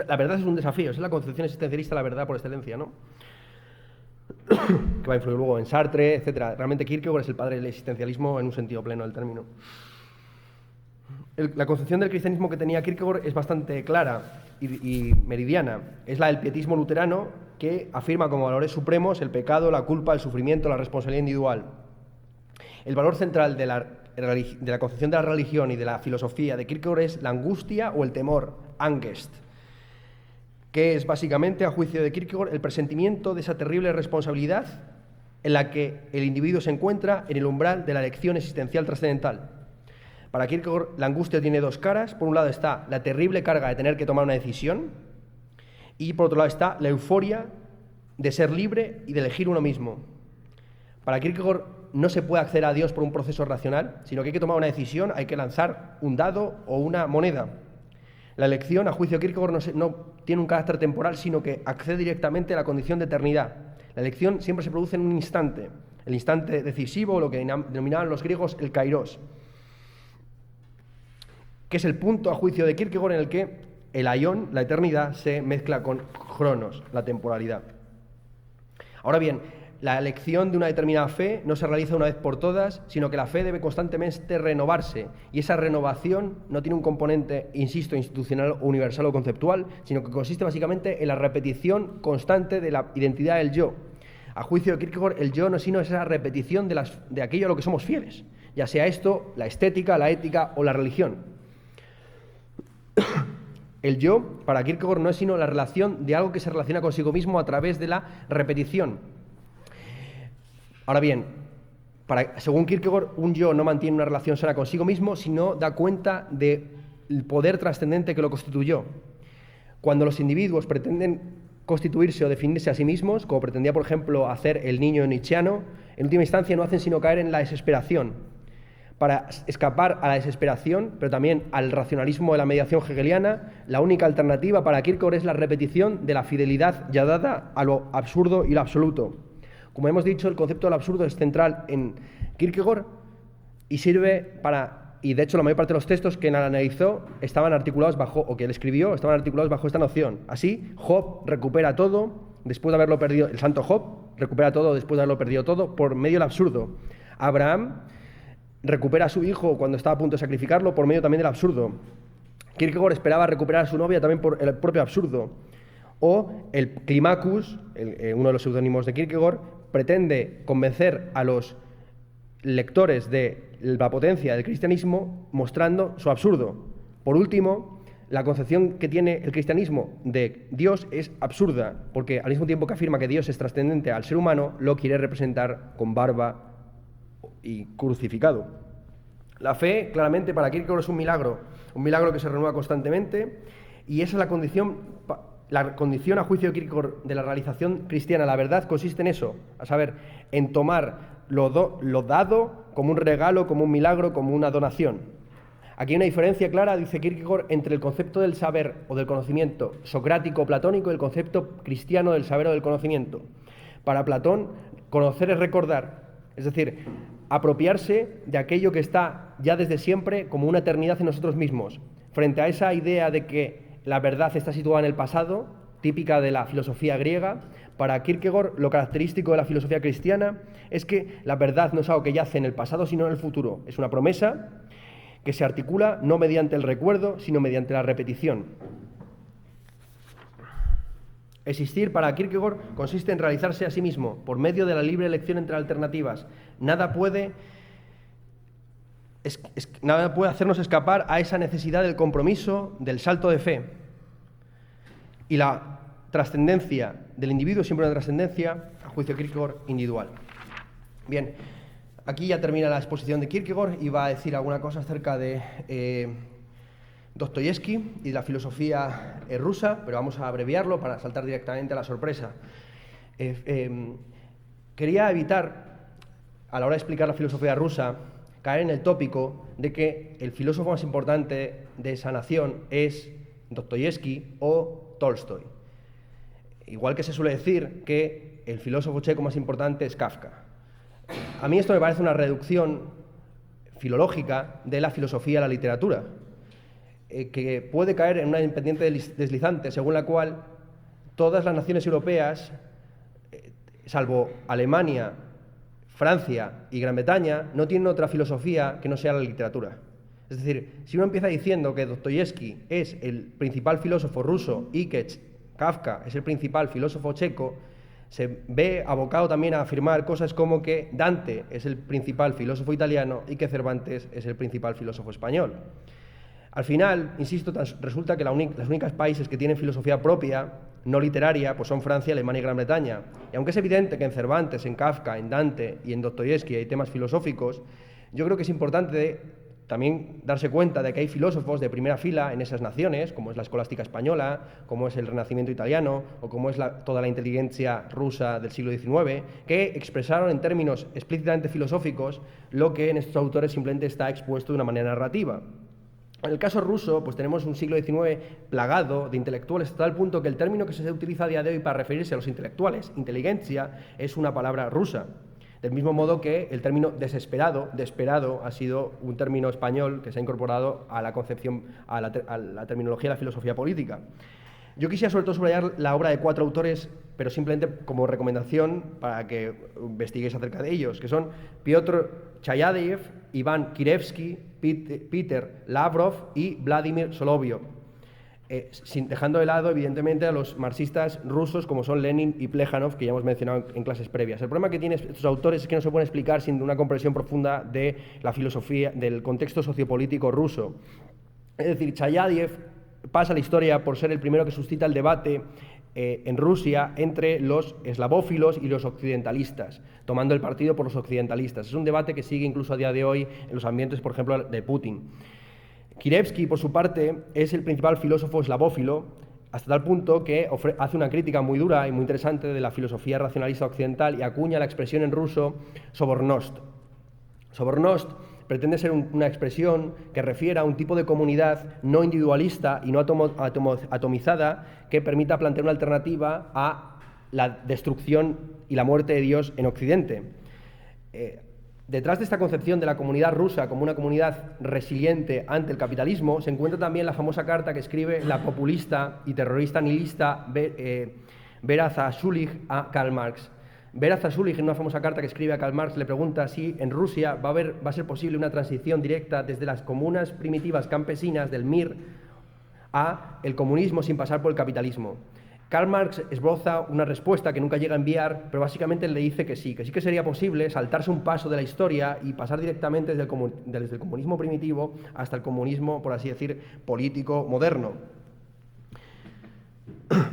La verdad es un desafío, es la concepción existencialista de la verdad por excelencia, ¿no? Que va a influir luego en Sartre, etc. Realmente Kierkegaard es el padre del existencialismo en un sentido pleno del término. La concepción del cristianismo que tenía Kierkegaard es bastante clara y meridiana. Es la del pietismo luterano, que afirma como valores supremos el pecado, la culpa, el sufrimiento, la responsabilidad individual. El valor central de la concepción de la religión y de la filosofía de Kierkegaard es la angustia o el temor, Angst, que es básicamente, a juicio de Kierkegaard, el presentimiento de esa terrible responsabilidad en la que el individuo se encuentra en el umbral de la elección existencial trascendental. Para Kierkegaard, la angustia tiene dos caras. Por un lado está la terrible carga de tener que tomar una decisión y por otro lado está la euforia de ser libre y de elegir uno mismo. Para Kierkegaard no se puede acceder a Dios por un proceso racional, sino que hay que tomar una decisión, hay que lanzar un dado o una moneda. La elección, a juicio de Kierkegaard, no tiene un carácter temporal, sino que accede directamente a la condición de eternidad. La elección siempre se produce en un instante, el instante decisivo, lo que denominaban los griegos el kairos, que es el punto, a juicio de Kierkegaard, en el que el aion, la eternidad, se mezcla con cronos, la temporalidad. Ahora bien, la elección de una determinada fe no se realiza una vez por todas, sino que la fe debe constantemente renovarse, y esa renovación no tiene un componente, insisto, institucional o universal o conceptual, sino que consiste básicamente en la repetición constante de la identidad del yo. A juicio de Kierkegaard, el yo no es sino esa repetición de aquello a lo que somos fieles, ya sea esto, la estética, la ética o la religión. El yo, para Kierkegaard, no es sino la relación de algo que se relaciona consigo mismo a través de la repetición. Ahora bien, según Kierkegaard, un yo no mantiene una relación sana consigo mismo, sino da cuenta del poder trascendente que lo constituyó. Cuando los individuos pretenden constituirse o definirse a sí mismos, como pretendía, por ejemplo, hacer el niño nietzscheano, en última instancia no hacen sino caer en la desesperación. Para escapar a la desesperación, pero también al racionalismo de la mediación hegeliana, la única alternativa para Kierkegaard es la repetición de la fidelidad ya dada a lo absurdo y lo absoluto. Como hemos dicho, el concepto del absurdo es central en Kierkegaard y sirve para, y de hecho la mayor parte de los textos que él analizó estaban articulados bajo, o que él escribió, estaban articulados bajo esta noción. Así, Job recupera todo después de haberlo perdido, el santo Job recupera todo después de haberlo perdido todo por medio del absurdo. Abraham recupera a su hijo cuando estaba a punto de sacrificarlo por medio también del absurdo. Kierkegaard esperaba recuperar a su novia también por el propio absurdo. O el Climacus, uno de los seudónimos de Kierkegaard, pretende convencer a los lectores de la potencia del cristianismo mostrando su absurdo. Por último, la concepción que tiene el cristianismo de Dios es absurda, porque al mismo tiempo que afirma que Dios es trascendente al ser humano, lo quiere representar con barba y crucificado. La fe, claramente, para Kierkegaard es un milagro que se renueva constantemente, y esa es la condición a juicio de Kierkegaard de la realización cristiana. La verdad consiste en eso, a saber, en tomar lo dado como un regalo, como un milagro, como una donación. Aquí hay una diferencia clara, dice Kierkegaard, entre el concepto del saber o del conocimiento socrático o platónico y el concepto cristiano del saber o del conocimiento. Para Platón, conocer es recordar, es decir, apropiarse de aquello que está ya desde siempre como una eternidad en nosotros mismos. Frente a esa idea de que la verdad está situada en el pasado, típica de la filosofía griega, para Kierkegaard lo característico de la filosofía cristiana es que la verdad no es algo que yace en el pasado, sino en el futuro. Es una promesa que se articula no mediante el recuerdo, sino mediante la repetición. Existir para Kierkegaard consiste en realizarse a sí mismo por medio de la libre elección entre alternativas. Nada puede hacernos escapar a esa necesidad del compromiso, del salto de fe. Y la trascendencia del individuo siempre una trascendencia, a juicio de Kierkegaard, individual. Bien, aquí ya termina la exposición de Kierkegaard y va a decir alguna cosa acerca de Dostoyevsky y de la filosofía rusa, pero vamos a abreviarlo para saltar directamente a la sorpresa. Quería evitar, a la hora de explicar la filosofía rusa, caer en el tópico de que el filósofo más importante de esa nación es Dostoyevsky o Tolstoy. Igual que se suele decir que el filósofo checo más importante es Kafka. A mí esto me parece una reducción filológica de la filosofía a la literatura, que puede caer en una pendiente deslizante según la cual todas las naciones europeas, salvo Alemania, Francia y Gran Bretaña, no tienen otra filosofía que no sea la literatura. Es decir, si uno empieza diciendo que Dostoyevsky es el principal filósofo ruso y que Kafka es el principal filósofo checo, se ve abocado también a afirmar cosas como que Dante es el principal filósofo italiano y que Cervantes es el principal filósofo español. Al final, insisto, resulta que los únicos países que tienen filosofía propia, no literaria, pues son Francia, Alemania y Gran Bretaña. Y aunque es evidente que en Cervantes, en Kafka, en Dante y en Dostoyevsky hay temas filosóficos, yo creo que es importante también darse cuenta de que hay filósofos de primera fila en esas naciones, como es la escolástica española, como es el Renacimiento italiano o como es toda la inteligencia rusa del siglo XIX, que expresaron en términos explícitamente filosóficos lo que en estos autores simplemente está expuesto de una manera narrativa. En el caso ruso, pues tenemos un siglo XIX plagado de intelectuales hasta tal punto que el término que se utiliza a día de hoy para referirse a los intelectuales, inteligencia, es una palabra rusa. Del mismo modo que el término desesperado, ha sido un término español que se ha incorporado a la concepción, a la terminología de la filosofía política. Yo quisiera sobre todo subrayar la obra de 4 autores, pero simplemente como recomendación para que investiguéis acerca de ellos, que son Piotr Chayadev, Iván Kirevsky, Peter Lavrov y Vladimir Solovyov. Dejando de lado, evidentemente, a los marxistas rusos como son Lenin y Plejánov, que ya hemos mencionado en clases previas. El problema que tienen estos autores es que no se pueden explicar sin una comprensión profunda de la filosofía, del contexto sociopolítico ruso. Es decir, Chayadev pasa la historia por ser el primero que suscita el debate en Rusia entre los eslavófilos y los occidentalistas, tomando el partido por los occidentalistas. Es un debate que sigue incluso a día de hoy en los ambientes, por ejemplo, de Putin. Kirevsky, por su parte, es el principal filósofo eslavófilo, hasta tal punto que hace una crítica muy dura y muy interesante de la filosofía racionalista occidental y acuña la expresión en ruso sobornost. Sobornost pretende ser una expresión que refiere a un tipo de comunidad no individualista y no atomizada que permita plantear una alternativa a la destrucción y la muerte de Dios en Occidente. Detrás de esta concepción de la comunidad rusa como una comunidad resiliente ante el capitalismo se encuentra también la famosa carta que escribe la populista y terrorista nihilista Vera Zasulich a Karl Marx. Vera Zasulich, en una famosa carta que escribe a Karl Marx, le pregunta si en Rusia va a ser posible una transición directa desde las comunas primitivas campesinas del Mir a el comunismo sin pasar por el capitalismo. Karl Marx esboza una respuesta que nunca llega a enviar, pero básicamente le dice que sí que sería posible saltarse un paso de la historia y pasar directamente desde el comunismo primitivo hasta el comunismo, por así decir, político moderno.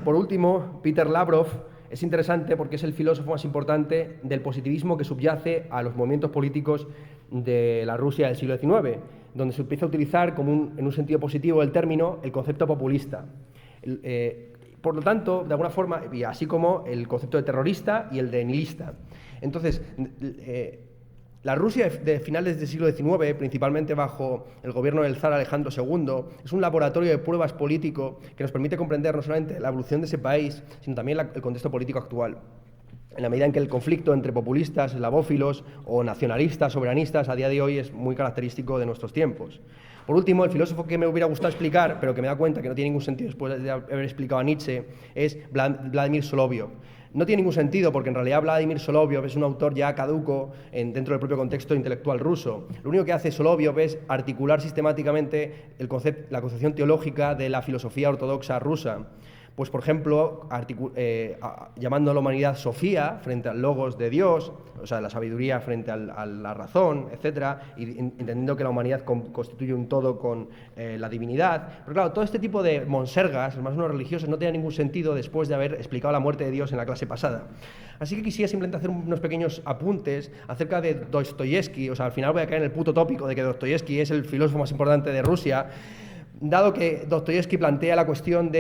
Por último, Peter Lavrov es interesante porque es el filósofo más importante del positivismo que subyace a los movimientos políticos de la Rusia del siglo XIX, donde se empieza a utilizar en un sentido positivo del término el concepto populista. Por lo tanto, de alguna forma, y así como el concepto de terrorista y el de nihilista. Entonces, la Rusia de finales del siglo XIX, principalmente bajo el gobierno del zar Alejandro II, es un laboratorio de pruebas político que nos permite comprender no solamente la evolución de ese país, sino también el contexto político actual. En la medida en que el conflicto entre populistas, eslavófilos o nacionalistas, soberanistas, a día de hoy es muy característico de nuestros tiempos. Por último, el filósofo que me hubiera gustado explicar, pero que me da cuenta que no tiene ningún sentido después de haber explicado a Nietzsche, es Vladimir Solovyov. No tiene ningún sentido porque en realidad Vladimir Solovyov es un autor ya caduco dentro del propio contexto intelectual ruso. Lo único que hace Solovyov es articular sistemáticamente la concepción teológica de la filosofía ortodoxa rusa. Pues, por ejemplo, llamando a la humanidad Sofía frente al logos de Dios, o sea, la sabiduría frente a la razón, etcétera, y entendiendo que la humanidad constituye un todo con la divinidad. Pero claro, todo este tipo de monsergas, más o menos religiosas, no tiene ningún sentido después de haber explicado la muerte de Dios en la clase pasada. Así que quisiera simplemente hacer unos pequeños apuntes acerca de Dostoyevsky. O sea, al final voy a caer en el puto tópico de que Dostoyevsky es el filósofo más importante de Rusia, dado que Dostoyevsky plantea la cuestión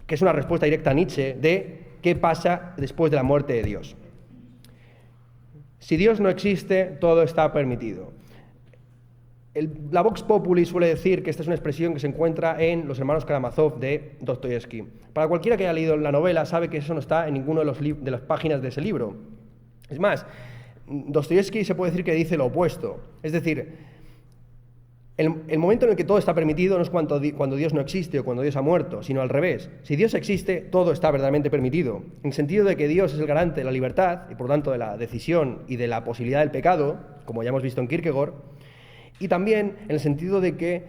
que es una respuesta directa a Nietzsche, de qué pasa después de la muerte de Dios. Si Dios no existe, todo está permitido. La Vox Populi suele decir que esta es una expresión que se encuentra en Los hermanos Karamazov de Dostoyevsky. Para cualquiera que haya leído la novela sabe que eso no está en ninguno de las páginas de ese libro. Es más, Dostoyevsky se puede decir que dice lo opuesto. Es decir, el momento en el que todo está permitido no es cuando Dios no existe o cuando Dios ha muerto, sino al revés. Si Dios existe, todo está verdaderamente permitido, en el sentido de que Dios es el garante de la libertad y por tanto de la decisión y de la posibilidad del pecado, como ya hemos visto en Kierkegaard, y también en el sentido de que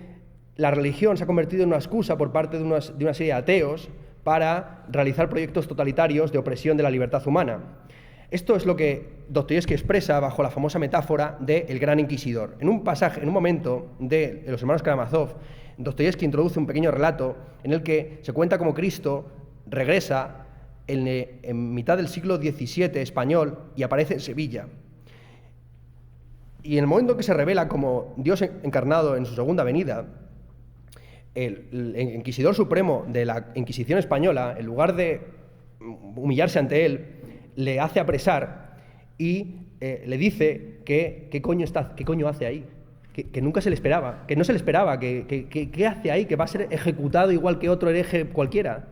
la religión se ha convertido en una excusa por parte de una serie de ateos para realizar proyectos totalitarios de opresión de la libertad humana. Esto es lo que Dostoyevsky expresa bajo la famosa metáfora del Gran Inquisidor. En un momento de Los hermanos Karamazov, Dostoyevsky introduce un pequeño relato en el que se cuenta cómo Cristo regresa en mitad del siglo XVII español y aparece en Sevilla. Y en el momento en que se revela como Dios encarnado en su segunda venida, el inquisidor supremo de la Inquisición española, en lugar de humillarse ante él, le hace apresar y le dice que qué coño hace ahí, que nunca se le esperaba, que no se le esperaba, que hace ahí, que va a ser ejecutado igual que otro hereje cualquiera.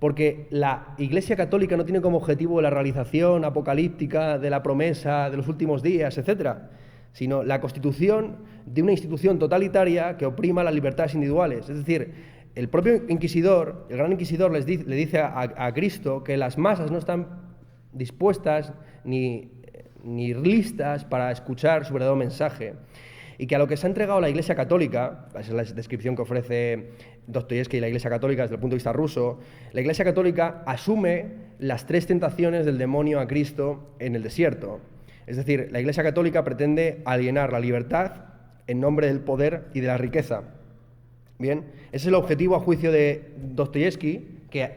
Porque la Iglesia Católica no tiene como objetivo la realización apocalíptica de la promesa de los últimos días, etcétera, sino la constitución de una institución totalitaria que oprima las libertades individuales. Es decir, el propio inquisidor, el gran inquisidor, le dice a Cristo que las masas no están dispuestas ni listas para escuchar su verdadero mensaje, y que a lo que se ha entregado la Iglesia Católica, esa es la descripción que ofrece Dostoyevsky y la Iglesia Católica desde el punto de vista ruso, la Iglesia Católica asume las 3 tentaciones del demonio a Cristo en el desierto. Es decir, la Iglesia Católica pretende alienar la libertad en nombre del poder y de la riqueza. Bien, ese es el objetivo a juicio de Dostoyevsky, que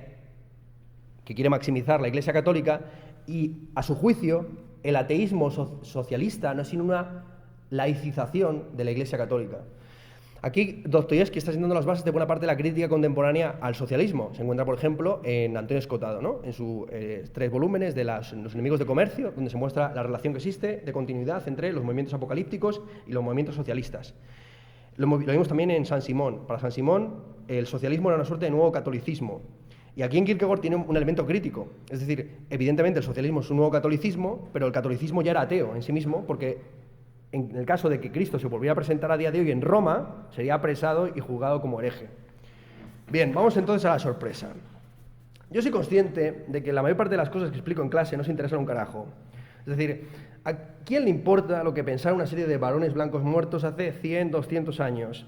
quiere maximizar la Iglesia Católica, y a su juicio el ateísmo socialista no es sino una laicización de la Iglesia Católica. Aquí Dostoyevsky está sentando las bases de buena parte de la crítica contemporánea al socialismo. Se encuentra, por ejemplo, en Antonio Escotado, ¿no? En sus 3 volúmenes de los enemigos de comercio, donde se muestra la relación que existe de continuidad entre los movimientos apocalípticos y los movimientos socialistas. Lo vimos también en Saint-Simon. Para Saint-Simon, el socialismo era una suerte de nuevo catolicismo. Y aquí en Kierkegaard tiene un elemento crítico. Es decir, evidentemente el socialismo es un nuevo catolicismo, pero el catolicismo ya era ateo en sí mismo, porque en el caso de que Cristo se volviera a presentar a día de hoy en Roma, sería apresado y juzgado como hereje. Bien, vamos entonces a la sorpresa. Yo soy consciente de que la mayor parte de las cosas que explico en clase no se interesan un carajo. Es decir, ¿a quién le importa lo que pensaron una serie de varones blancos muertos hace 100, 200 años?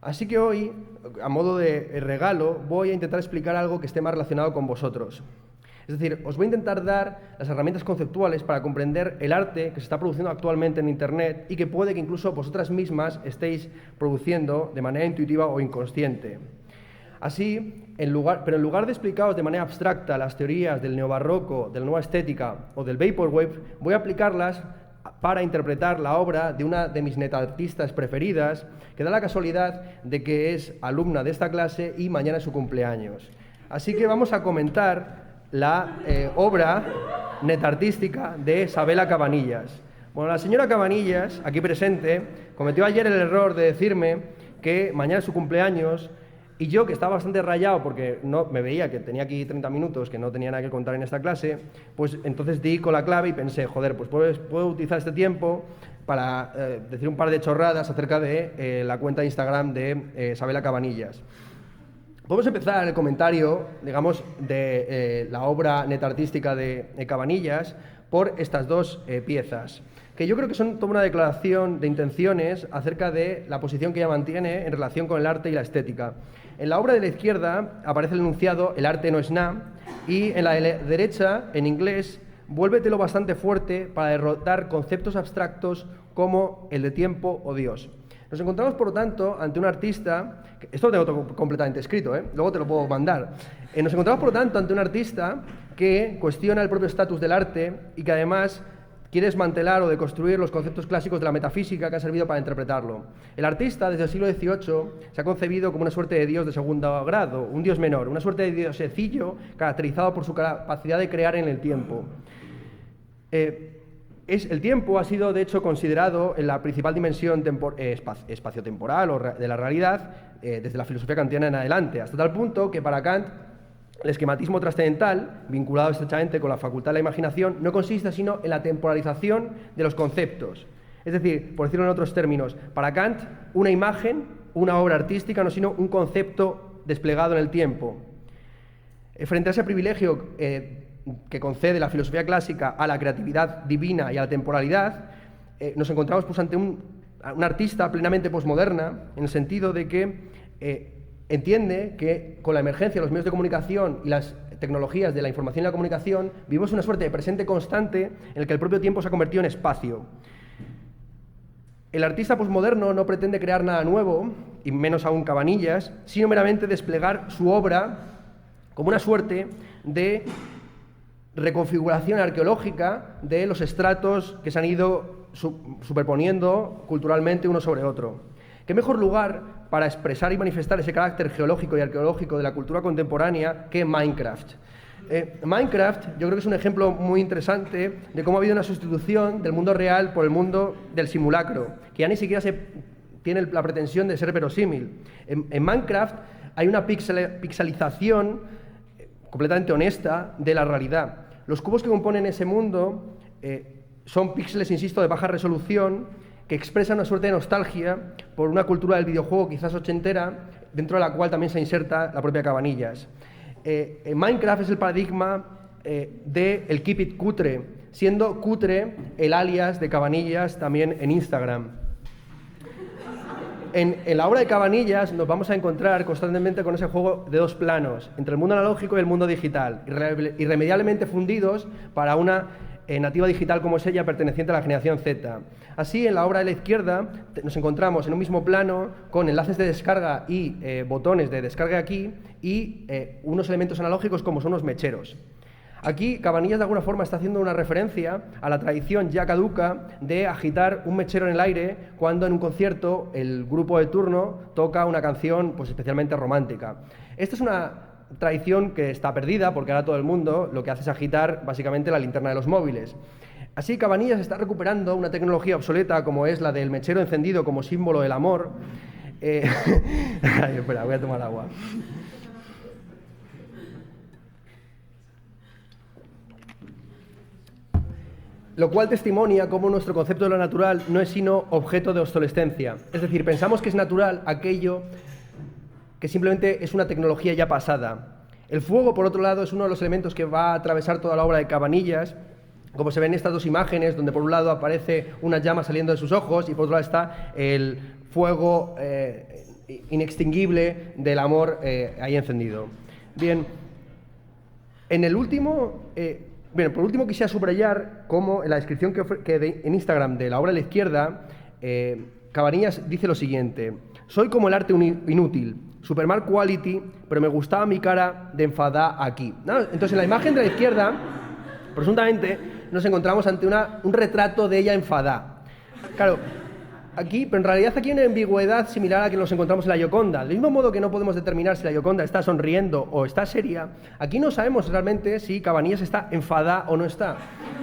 Así que hoy, a modo de regalo, voy a intentar explicar algo que esté más relacionado con vosotros. Es decir, os voy a intentar dar las herramientas conceptuales para comprender el arte que se está produciendo actualmente en Internet y que puede que incluso vosotras mismas estéis produciendo de manera intuitiva o inconsciente. Así, pero en lugar de explicaros de manera abstracta las teorías del neobarroco, de la nueva estética o del vaporwave, voy a aplicarlas para interpretar la obra de una de mis netartistas preferidas, que da la casualidad de que es alumna de esta clase y mañana es su cumpleaños. Así que vamos a comentar la obra netartística de Sabela Cabanillas. Bueno, la señora Cabanillas, aquí presente, cometió ayer el error de decirme que mañana es su cumpleaños. Y yo, que estaba bastante rayado porque no me veía que tenía aquí 30 minutos, que no tenía nada que contar en esta clase, pues entonces di con la clave y pensé, joder, pues puedo utilizar este tiempo para decir un par de chorradas acerca de la cuenta de Instagram de Sabela Cabanillas. Podemos empezar el comentario, digamos, de la obra netartística de Cabanillas por estas dos piezas, que yo creo que son toda una declaración de intenciones acerca de la posición que ella mantiene en relación con el arte y la estética. En la obra de la izquierda aparece el enunciado «el arte no es nada» y en la de la derecha, en inglés, «vuélvetelo bastante fuerte para derrotar conceptos abstractos como el de tiempo o Dios». Nos encontramos, por lo tanto, ante un artista, esto lo tengo completamente escrito, luego te lo puedo mandar. Nos encontramos, por lo tanto, ante un artista que cuestiona el propio estatus del arte y que además quiere desmantelar o deconstruir los conceptos clásicos de la metafísica que han servido para interpretarlo. El artista, desde el siglo XVIII, se ha concebido como una suerte de dios de segundo grado, un dios menor, una suerte de diosecillo caracterizado por su capacidad de crear en el tiempo. El tiempo ha sido, de hecho, considerado en la principal dimensión espaciotemporal o de la realidad desde la filosofía kantiana en adelante, hasta tal punto que para Kant el esquematismo trascendental, vinculado estrechamente con la facultad de la imaginación, no consiste sino en la temporalización de los conceptos. Es decir, por decirlo en otros términos, para Kant, una imagen, una obra artística, no es sino un concepto desplegado en el tiempo. Frente a ese privilegio que concede la filosofía clásica a la creatividad divina y a la temporalidad, nos encontramos pues, ante una artista plenamente posmoderna, en el sentido de que entiende que con la emergencia de los medios de comunicación y las tecnologías de la información y la comunicación vivimos una suerte de presente constante en el que el propio tiempo se ha convertido en espacio. El artista posmoderno no pretende crear nada nuevo, y menos aún Cabanillas, sino meramente desplegar su obra como una suerte de reconfiguración arqueológica de los estratos que se han ido superponiendo culturalmente uno sobre otro. ¿Qué mejor lugar para expresar y manifestar ese carácter geológico y arqueológico de la cultura contemporánea que Minecraft? Minecraft yo creo que es un ejemplo muy interesante de cómo ha habido una sustitución del mundo real por el mundo del simulacro, que ya ni siquiera tiene la pretensión de ser verosímil. En Minecraft hay una pixelización completamente honesta de la realidad. Los cubos que componen ese mundo son píxeles, insisto, de baja resolución, que expresa una suerte de nostalgia por una cultura del videojuego quizás ochentera, dentro de la cual también se inserta la propia Cabanillas. Minecraft es el paradigma del keep it cutre, siendo cutre el alias de Cabanillas también en Instagram. En la obra de Cabanillas nos vamos a encontrar constantemente con ese juego de dos planos, entre el mundo analógico y el mundo digital, irremediablemente fundidos para una nativa digital como es ella, perteneciente a la generación Z. Así, en la obra de la izquierda nos encontramos en un mismo plano con enlaces de descarga y botones de descarga aquí y unos elementos analógicos como son los mecheros. Aquí Cabanillas de alguna forma está haciendo una referencia a la tradición ya caduca de agitar un mechero en el aire cuando en un concierto el grupo de turno toca una canción pues, especialmente romántica. Esta es una tradición que está perdida porque ahora todo el mundo lo que hace es agitar básicamente la linterna de los móviles. Así Cabanillas está recuperando una tecnología obsoleta como es la del mechero encendido como símbolo del amor. Ay, espera, voy a tomar agua. Lo cual testimonia cómo nuestro concepto de lo natural no es sino objeto de obsolescencia. Es decir, pensamos que es natural aquello que simplemente es una tecnología ya pasada. El fuego, por otro lado, es uno de los elementos que va a atravesar toda la obra de Cabanillas, como se ven estas dos imágenes, donde por un lado aparece una llama saliendo de sus ojos y por otro lado está el fuego inextinguible del amor ahí encendido. Bien, en el último, por último quisiera subrayar cómo en la descripción en Instagram de la obra de la izquierda, Cabanillas dice lo siguiente: soy como el arte inútil, super mal quality, pero me gustaba mi cara de enfadá aquí. ¿No? Entonces en la imagen de la izquierda, presuntamente, nos encontramos ante un retrato de ella enfadá. Claro, aquí, pero en realidad aquí hay una ambigüedad similar a la que nos encontramos en la Gioconda. Del mismo modo que no podemos determinar si la Gioconda está sonriendo o está seria, aquí no sabemos realmente si Cabanillas está enfadá o no está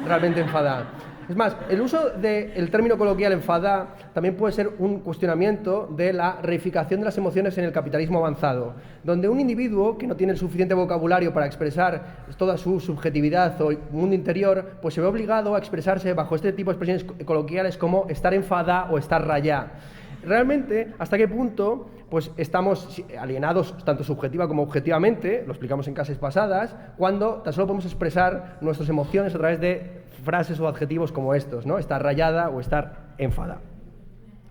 realmente enfadá. Es más, el uso del término coloquial enfadá también puede ser un cuestionamiento de la reificación de las emociones en el capitalismo avanzado, donde un individuo que no tiene el suficiente vocabulario para expresar toda su subjetividad o mundo interior, pues se ve obligado a expresarse bajo este tipo de expresiones coloquiales como estar enfadá o estar rayá. Realmente, ¿hasta qué punto pues estamos alienados tanto subjetiva como objetivamente? Lo explicamos en clases pasadas, cuando tan solo podemos expresar nuestras emociones a través de frases o adjetivos como estos, ¿no? Estar rayada o estar enfadada.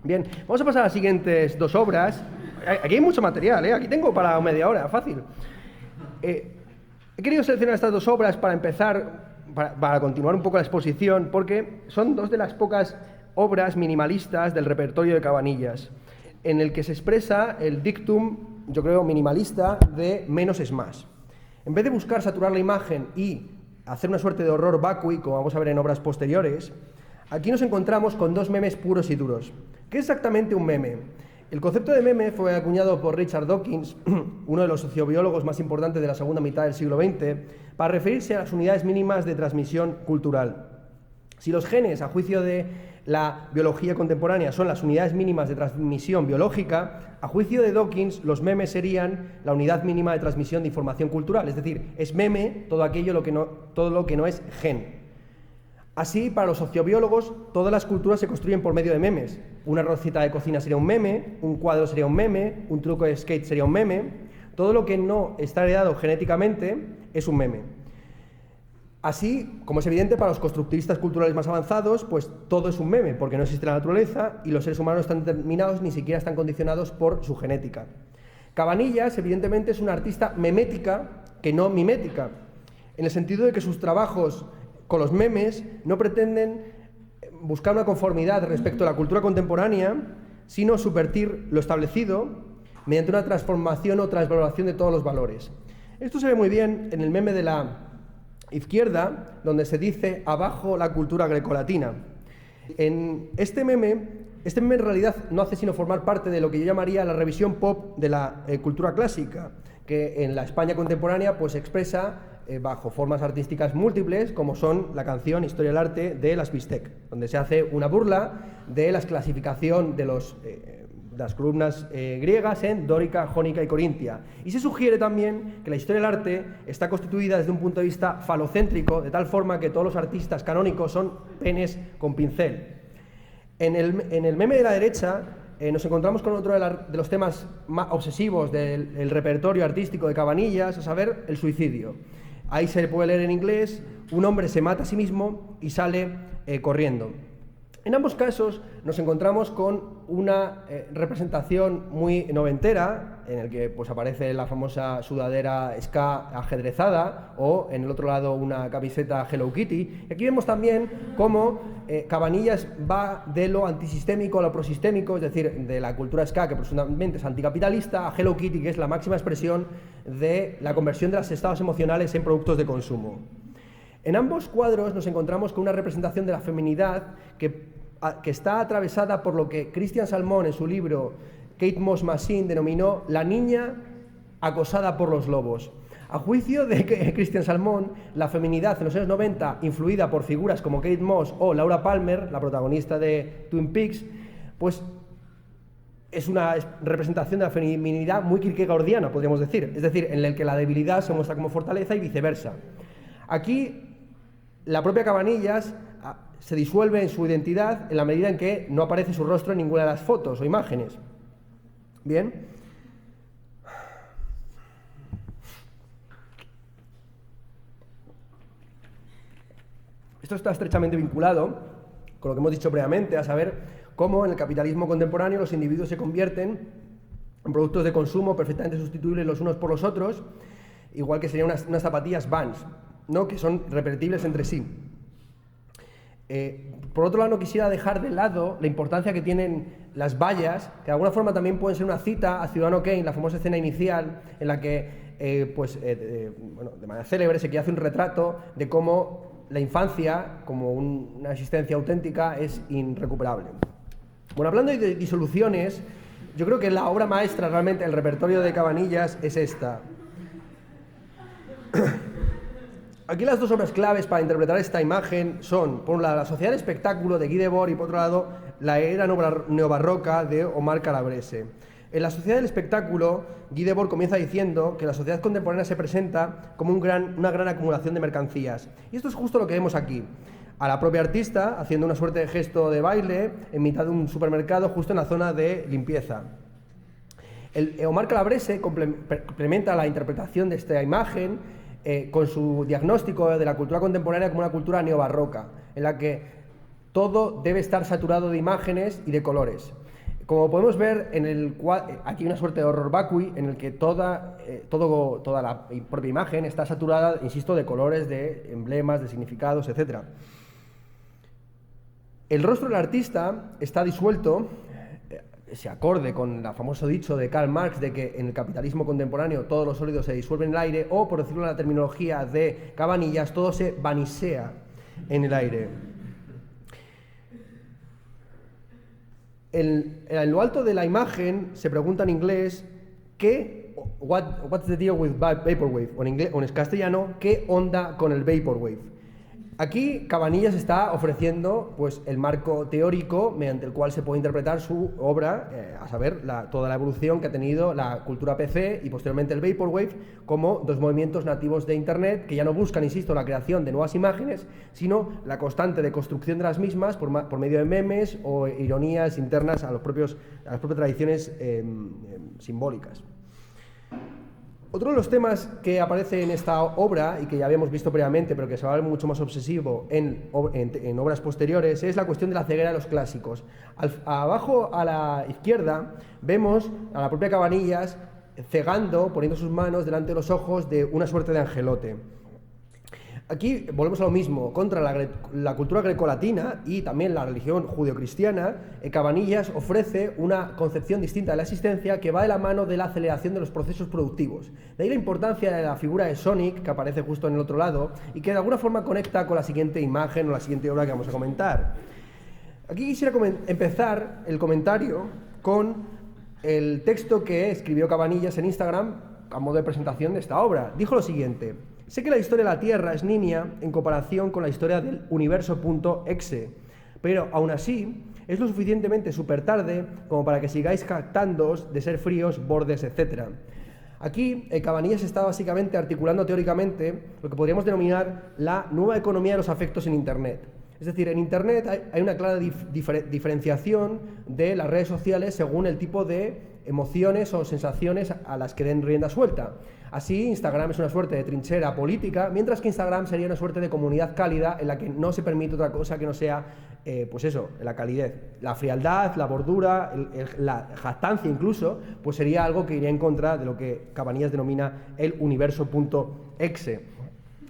Bien, vamos a pasar a las siguientes dos obras. Aquí hay mucho material, ¿eh? Aquí tengo para media hora, fácil. He querido seleccionar estas dos obras para empezar, para continuar un poco la exposición, porque son dos de las pocas obras minimalistas del repertorio de Cabanillas, en el que se expresa el dictum, yo creo, minimalista de menos es más. En vez de buscar saturar la imagen y hacer una suerte de horror vacui, como vamos a ver en obras posteriores, aquí nos encontramos con dos memes puros y duros. ¿Qué es exactamente un meme? El concepto de meme fue acuñado por Richard Dawkins, uno de los sociobiólogos más importantes de la segunda mitad del siglo XX, para referirse a las unidades mínimas de transmisión cultural. Si los genes, a juicio de la biología contemporánea, son las unidades mínimas de transmisión biológica, a juicio de Dawkins, los memes serían la unidad mínima de transmisión de información cultural. Es decir, es meme todo lo que no es gen. Así, para los sociobiólogos, todas las culturas se construyen por medio de memes. Una receta de cocina sería un meme, un cuadro sería un meme, un truco de skate sería un meme. Todo lo que no está heredado genéticamente es un meme. Así, como es evidente, para los constructivistas culturales más avanzados, pues todo es un meme, porque no existe la naturaleza y los seres humanos están determinados, ni siquiera están condicionados por su genética. Cabanillas, evidentemente, es una artista memética que no mimética, en el sentido de que sus trabajos con los memes no pretenden buscar una conformidad respecto a la cultura contemporánea, sino subvertir lo establecido mediante una transformación o transvaloración de todos los valores. Esto se ve muy bien en el meme de la izquierda, donde se dice abajo la cultura grecolatina. En este meme en realidad no hace sino formar parte de lo que yo llamaría la revisión pop de la cultura clásica, que en la España contemporánea pues expresa bajo formas artísticas múltiples, como son la canción Historia del Arte de las Bistec, donde se hace una burla de la clasificación de las columnas griegas en dórica, jónica y corintia. Y se sugiere también que la historia del arte está constituida desde un punto de vista falocéntrico, de tal forma que todos los artistas canónicos son penes con pincel. En el meme de la derecha nos encontramos con otro de los temas más obsesivos del repertorio artístico de Cabanillas, a saber, el suicidio. Ahí se puede leer en inglés: un hombre se mata a sí mismo y sale corriendo. En ambos casos nos encontramos con una representación muy noventera, en el que pues, aparece la famosa sudadera ska ajedrezada, o en el otro lado una camiseta Hello Kitty. Y aquí vemos también cómo Cabanillas va de lo antisistémico a lo prosistémico, es decir, de la cultura ska, que personalmente es anticapitalista, a Hello Kitty, que es la máxima expresión de la conversión de los estados emocionales en productos de consumo. En ambos cuadros nos encontramos con una representación de la feminidad que está atravesada por lo que Christian Salmon en su libro Kate Moss Machine denominó la niña acosada por los lobos. A juicio de Christian Salmon, la feminidad en los años 90, influida por figuras como Kate Moss o Laura Palmer, la protagonista de Twin Peaks, pues es una representación de la feminidad muy kierkegaardiana, podríamos decir, es decir, en el que la debilidad se muestra como fortaleza y viceversa. Aquí la propia Cabanillas se disuelve en su identidad en la medida en que no aparece su rostro en ninguna de las fotos o imágenes. Bien. Esto está estrechamente vinculado con lo que hemos dicho previamente, a saber cómo en el capitalismo contemporáneo los individuos se convierten productos de consumo perfectamente sustituibles los unos por los otros, igual que serían unas zapatillas Vans, ¿no?, que son repetibles entre sí. Por otro lado, no quisiera dejar de lado la importancia que tienen las vallas, que de alguna forma también pueden ser una cita a Ciudadano Kane, la famosa escena inicial en la que, bueno, de manera célebre, se hace un retrato de cómo la infancia, como una existencia auténtica, es irrecuperable. Bueno, hablando de disoluciones, yo creo que la obra maestra realmente del repertorio de Cabanillas es esta. Aquí las dos obras claves para interpretar esta imagen son, por un lado, La sociedad del espectáculo de Guy Debord y, por otro lado, La era neobarroca de Omar Calabrese. En La sociedad del espectáculo, Guy Debord comienza diciendo que la sociedad contemporánea se presenta como una gran acumulación de mercancías. Y esto es justo lo que vemos aquí. A la propia artista haciendo una suerte de gesto de baile en mitad de un supermercado justo en la zona de limpieza. Omar Calabrese complementa la interpretación de esta imagen con su diagnóstico de la cultura contemporánea como una cultura neobarroca, en la que todo debe estar saturado de imágenes y de colores. Como podemos ver, aquí hay una suerte de horror vacui en el que toda la propia imagen está saturada, insisto, de colores, de emblemas, de significados, etc. El rostro del artista está disuelto, se acorde con el famoso dicho de Karl Marx de que en el capitalismo contemporáneo todos los sólidos se disuelven en el aire, o, por decirlo en la terminología de Cabanillas, todo se vanisea en el aire. En lo alto de la imagen se pregunta en inglés what's the deal with vaporwave, o en castellano, ¿qué onda con el vaporwave? Aquí Cabanillas está ofreciendo pues, el marco teórico mediante el cual se puede interpretar su obra, a saber, toda la evolución que ha tenido la cultura PC y posteriormente el Vaporwave como dos movimientos nativos de Internet que ya no buscan, insisto, la creación de nuevas imágenes, sino la constante de construcción de las mismas por medio de memes o ironías internas a las propias tradiciones simbólicas. Otro de los temas que aparece en esta obra y que ya habíamos visto previamente, pero que se va a ver mucho más obsesivo en obras posteriores, es la cuestión de la ceguera de los clásicos. Abajo a la izquierda vemos a la propia Cabanillas cegando, poniendo sus manos delante de los ojos de una suerte de angelote. Aquí volvemos a lo mismo, contra la cultura grecolatina y también la religión judeocristiana. Cabanillas ofrece una concepción distinta de la existencia que va de la mano de la aceleración de los procesos productivos. De ahí la importancia de la figura de Sonic, que aparece justo en el otro lado, y que de alguna forma conecta con la siguiente imagen o la siguiente obra que vamos a comentar. Aquí quisiera empezar el comentario con el texto que escribió Cabanillas en Instagram a modo de presentación de esta obra. Dijo lo siguiente: sé que la historia de la Tierra es nimia en comparación con la historia del universo.exe, pero aún así es lo suficientemente súper tarde como para que sigáis jactándoos de ser fríos, bordes, etc. Aquí Cabanillas está básicamente articulando teóricamente lo que podríamos denominar la nueva economía de los afectos en Internet. Es decir, en Internet hay una clara diferenciación de las redes sociales según el tipo de emociones o sensaciones a las que den rienda suelta. Así, Instagram es una suerte de trinchera política, mientras que Instagram sería una suerte de comunidad cálida en la que no se permite otra cosa que no sea, pues eso, la calidez. La frialdad, la bordura, la jactancia incluso, pues sería algo que iría en contra de lo que Cabanillas denomina el universo.exe.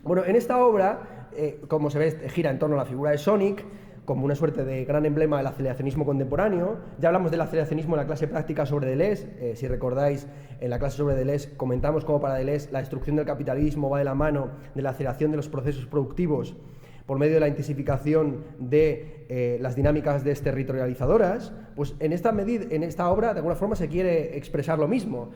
Bueno, en esta obra, como se ve, gira en torno a la figura de Sonic, como una suerte de gran emblema del aceleracionismo contemporáneo. Ya hablamos del aceleracionismo en la clase práctica sobre Deleuze. Si recordáis, en la clase sobre Deleuze comentamos cómo para Deleuze la destrucción del capitalismo va de la mano de la aceleración de los procesos productivos por medio de la intensificación de las dinámicas desterritorializadoras. Pues en esta obra, de alguna forma, se quiere expresar lo mismo.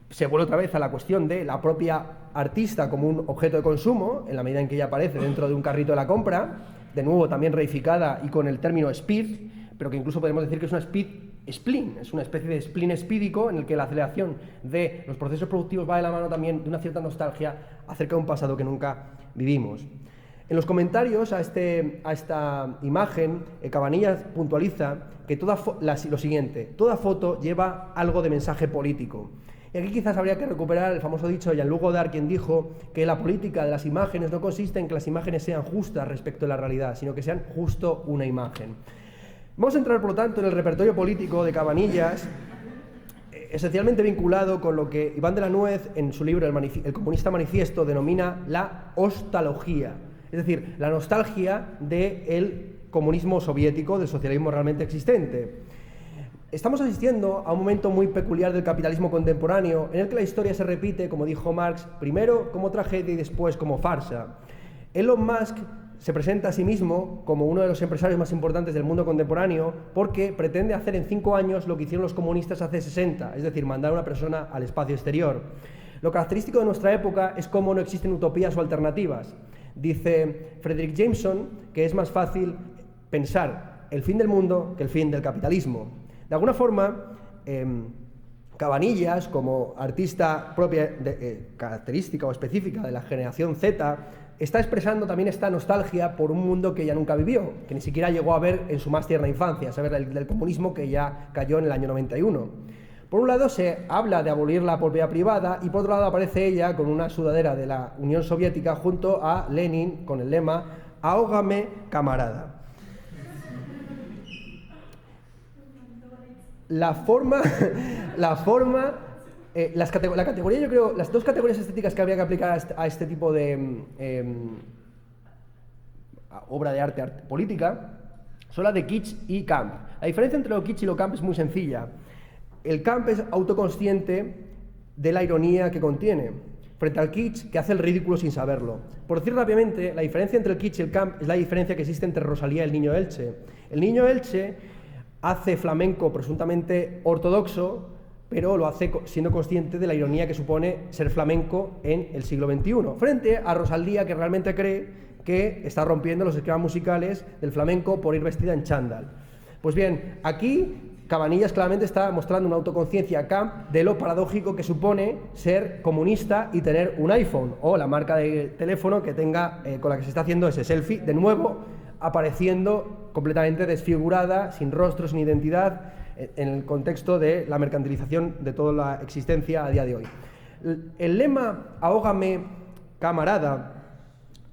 Se vuelve otra vez a la cuestión de la propia artista como un objeto de consumo, en la medida en que ella aparece dentro de un carrito de la compra, de nuevo también reificada y con el término speed, pero que incluso podemos decir que es una speed spleen, es una especie de spleen espídico en el que la aceleración de los procesos productivos va de la mano también de una cierta nostalgia acerca de un pasado que nunca vivimos. En los comentarios a esta imagen, Cabanillas puntualiza que lo siguiente: toda foto lleva algo de mensaje político. Y aquí quizás habría que recuperar el famoso dicho de Jean-Luc Godard, quien dijo que la política de las imágenes no consiste en que las imágenes sean justas respecto a la realidad, sino que sean justo una imagen. Vamos a entrar, por lo tanto, en el repertorio político de Cabanillas. esencialmente vinculado con lo que Iván de la Nuez, en su libro El Comunista Manifiesto, denomina la ostalogía, es decir, la nostalgia del comunismo soviético, del socialismo realmente existente. Estamos asistiendo a un momento muy peculiar del capitalismo contemporáneo, en el que la historia se repite, como dijo Marx, primero como tragedia y después como farsa. Elon Musk se presenta a sí mismo como uno de los empresarios más importantes del mundo contemporáneo porque pretende hacer en 5 años lo que hicieron los comunistas hace 60, es decir, mandar a una persona al espacio exterior. Lo característico de nuestra época es cómo no existen utopías o alternativas. Dice Frederick Jameson que es más fácil pensar el fin del mundo que el fin del capitalismo. De alguna forma, Cabanillas, como artista propia, característica o específica de la generación Z, está expresando también esta nostalgia por un mundo que ya nunca vivió, que ni siquiera llegó a ver en su más tierna infancia, saber del comunismo que ya cayó en el año 91. Por un lado se habla de abolir la propiedad privada y por otro lado aparece ella con una sudadera de la Unión Soviética junto a Lenin con el lema «Ahógame, camarada». La categoría, yo creo, las dos categorías estéticas que habría que aplicar a este tipo de obra de arte política son las de kitsch y camp. La diferencia entre lo kitsch y lo camp es muy sencilla. El camp es autoconsciente de la ironía que contiene, frente al kitsch, que hace el ridículo sin saberlo. Por decir rápidamente, la diferencia entre el kitsch y el camp es la diferencia que existe entre Rosalía y el Niño Elche. El Niño Elche hace flamenco presuntamente ortodoxo, pero lo hace siendo consciente de la ironía que supone ser flamenco en el siglo XXI, frente a Rosalía, que realmente cree que está rompiendo los esquemas musicales del flamenco por ir vestida en chándal. Pues bien, aquí Cabanillas claramente está mostrando una autoconciencia camp de lo paradójico que supone ser comunista y tener un iPhone, o la marca de teléfono que tenga, con la que se está haciendo ese selfie, de nuevo apareciendo completamente desfigurada, sin rostro, sin identidad, en el contexto de la mercantilización de toda la existencia a día de hoy. El lema «Ahógame, camarada»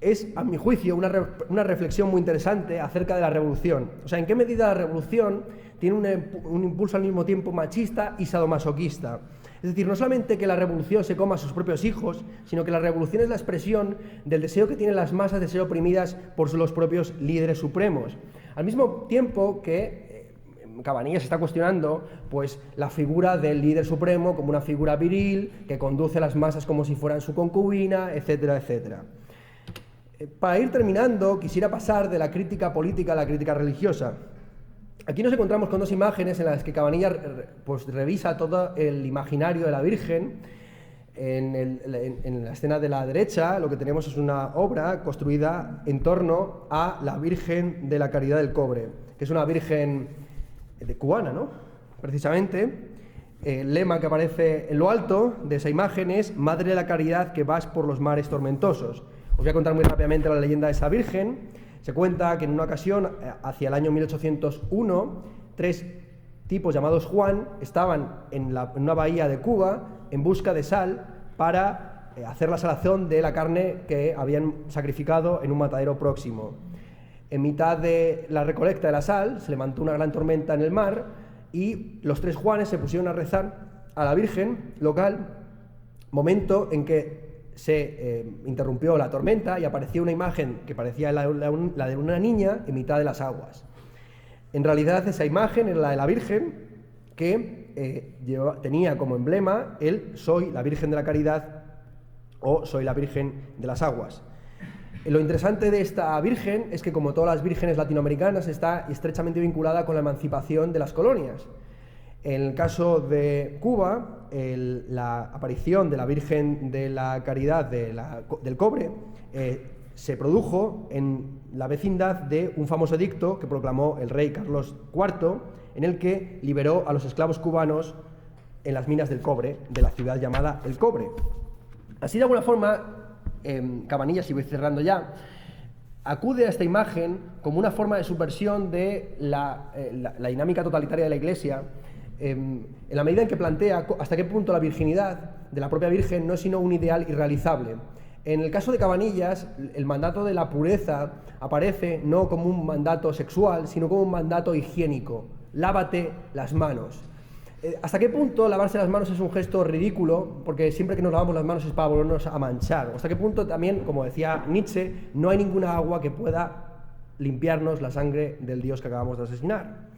es, a mi juicio, una reflexión muy interesante acerca de la revolución. O sea, en qué medida la revolución tiene un impulso al mismo tiempo machista y sadomasoquista. Es decir, no solamente que la revolución se coma a sus propios hijos, sino que la revolución es la expresión del deseo que tienen las masas de ser oprimidas por los propios líderes supremos. Al mismo tiempo que Cabanillas está cuestionando pues, la figura del líder supremo como una figura viril que conduce a las masas como si fueran su concubina, etcétera, etcétera. Para ir terminando, quisiera pasar de la crítica política a la crítica religiosa. Aquí nos encontramos con dos imágenes en las que Cabanillas pues, revisa todo el imaginario de la Virgen. En la escena de la derecha lo que tenemos es una obra construida en torno a la Virgen de la Caridad del Cobre, que es una Virgen cubana, ¿no? Precisamente, el lema que aparece en lo alto de esa imagen es «Madre de la Caridad que vas por los mares tormentosos». Os voy a contar muy rápidamente la leyenda de esa Virgen. Se cuenta que en una ocasión, hacia el año 1801, 3 tipos llamados Juan estaban en una bahía de Cuba en busca de sal para hacer la salación de la carne que habían sacrificado en un matadero próximo. En mitad de la recolecta de la sal se levantó una gran tormenta en el mar y los 3 Juanes se pusieron a rezar a la Virgen local, momento en que se interrumpió la tormenta y apareció una imagen que parecía la de una niña en mitad de las aguas. En realidad esa imagen era la de la Virgen que tenía como emblema el «Soy la Virgen de la Caridad» o «Soy la Virgen de las Aguas». Lo interesante de esta Virgen es que, como todas las vírgenes latinoamericanas, está estrechamente vinculada con la emancipación de las colonias. En el caso de Cuba, la aparición de la Virgen de la Caridad del Cobre se produjo en la vecindad de un famoso edicto que proclamó el rey Carlos IV, en el que liberó a los esclavos cubanos en las minas del cobre de la ciudad llamada El Cobre. Así, de alguna forma, Cabanillas, y voy cerrando ya, acude a esta imagen como una forma de subversión de la dinámica totalitaria de la Iglesia, en la medida en que plantea hasta qué punto la virginidad de la propia Virgen no es sino un ideal irrealizable. En el caso de Cabanillas, el mandato de la pureza aparece no como un mandato sexual, sino como un mandato higiénico. Lávate las manos. ¿Hasta qué punto lavarse las manos es un gesto ridículo? Porque siempre que nos lavamos las manos es para volvernos a manchar. ¿Hasta qué punto también, como decía Nietzsche, no hay ninguna agua que pueda limpiarnos la sangre del dios que acabamos de asesinar?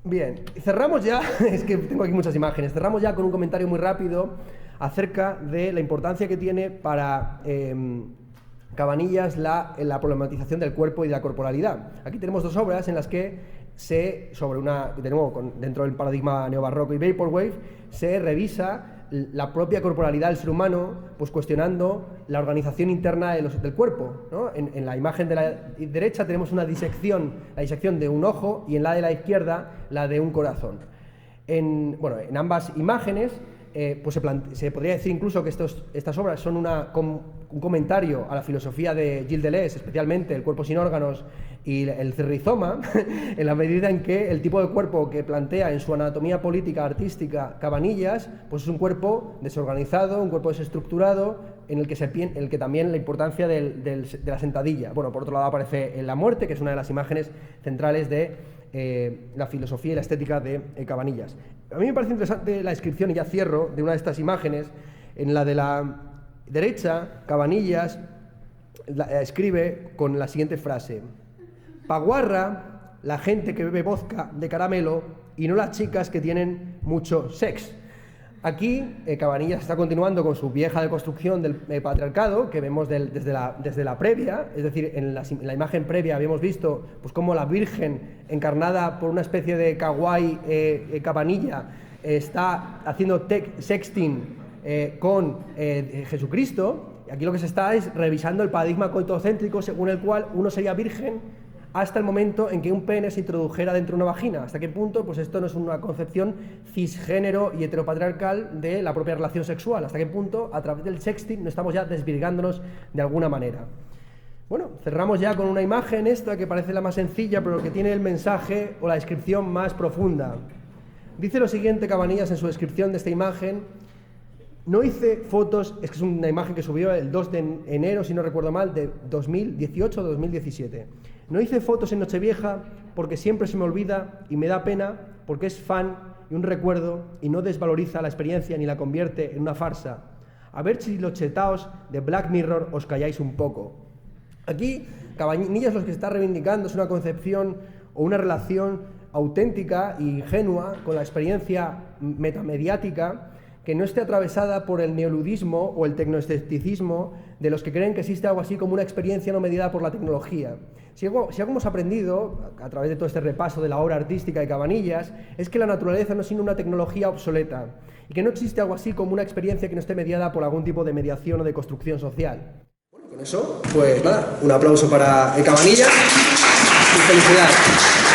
Bien, cerramos ya, es que tengo aquí muchas imágenes, cerramos ya con un comentario muy rápido acerca de la importancia que tiene para Cabanillas la problematización del cuerpo y de la corporalidad. Aquí tenemos dos obras en las que de nuevo, dentro del paradigma neobarroco y vaporwave, se revisa la propia corporalidad del ser humano, pues cuestionando la organización interna del cuerpo, ¿no? En la imagen de la derecha tenemos una disección, la disección de un ojo, y en la de la izquierda la de un corazón. En ambas imágenes pues se podría decir incluso que estas obras son un comentario a la filosofía de Gilles Deleuze, especialmente el cuerpo sin órganos y el rizoma, en la medida en que el tipo de cuerpo que plantea en su anatomía política artística Cabanillas, pues es un cuerpo desorganizado, un cuerpo desestructurado, en el que también la importancia de la sentadilla. Bueno, por otro lado aparece la muerte, que es una de las imágenes centrales de la filosofía y la estética de Cabanillas. A mí me parece interesante la descripción, y ya cierro, de una de estas imágenes. En la de la derecha, Cabanillas escribe con la siguiente frase: paguarra la gente que bebe vodka de caramelo y no las chicas que tienen mucho sex. Aquí Cabanillas está continuando con su vieja deconstrucción del patriarcado que vemos desde la previa, es decir, en la imagen previa habíamos visto pues cómo la Virgen, encarnada por una especie de kawaii Cabanilla, está haciendo sexting con Jesucristo. Aquí lo que se está es revisando el paradigma coitocéntrico según el cual uno sería virgen hasta el momento en que un pene se introdujera dentro de una vagina. ¿Hasta qué punto? Pues esto no es una concepción cisgénero y heteropatriarcal de la propia relación sexual. ¿Hasta qué punto, a través del sexting, no estamos ya desvirgándonos de alguna manera? Bueno, cerramos ya con una imagen esta que parece la más sencilla, pero que tiene el mensaje o la descripción más profunda. Dice lo siguiente Cabanillas en su descripción de esta imagen: no hice fotos, es que es una imagen que subió el 2 de enero, si no recuerdo mal, de 2018 o 2017. No hice fotos en Nochevieja porque siempre se me olvida y me da pena porque es fan y un recuerdo y no desvaloriza la experiencia ni la convierte en una farsa. A ver si los chetaos de Black Mirror os calláis un poco. Aquí, Cabanillas lo que está reivindicando es una concepción o una relación auténtica e ingenua con la experiencia metamediática, que no esté atravesada por el neoludismo o el tecnoescepticismo de los que creen que existe algo así como una experiencia no medida por la tecnología. Si algo hemos aprendido a través de todo este repaso de la obra artística de Cabanillas es que la naturaleza no es sino una tecnología obsoleta y que no existe algo así como una experiencia que no esté mediada por algún tipo de mediación o de construcción social. Bueno, con eso, pues nada, un aplauso para Cabanillas y felicidades.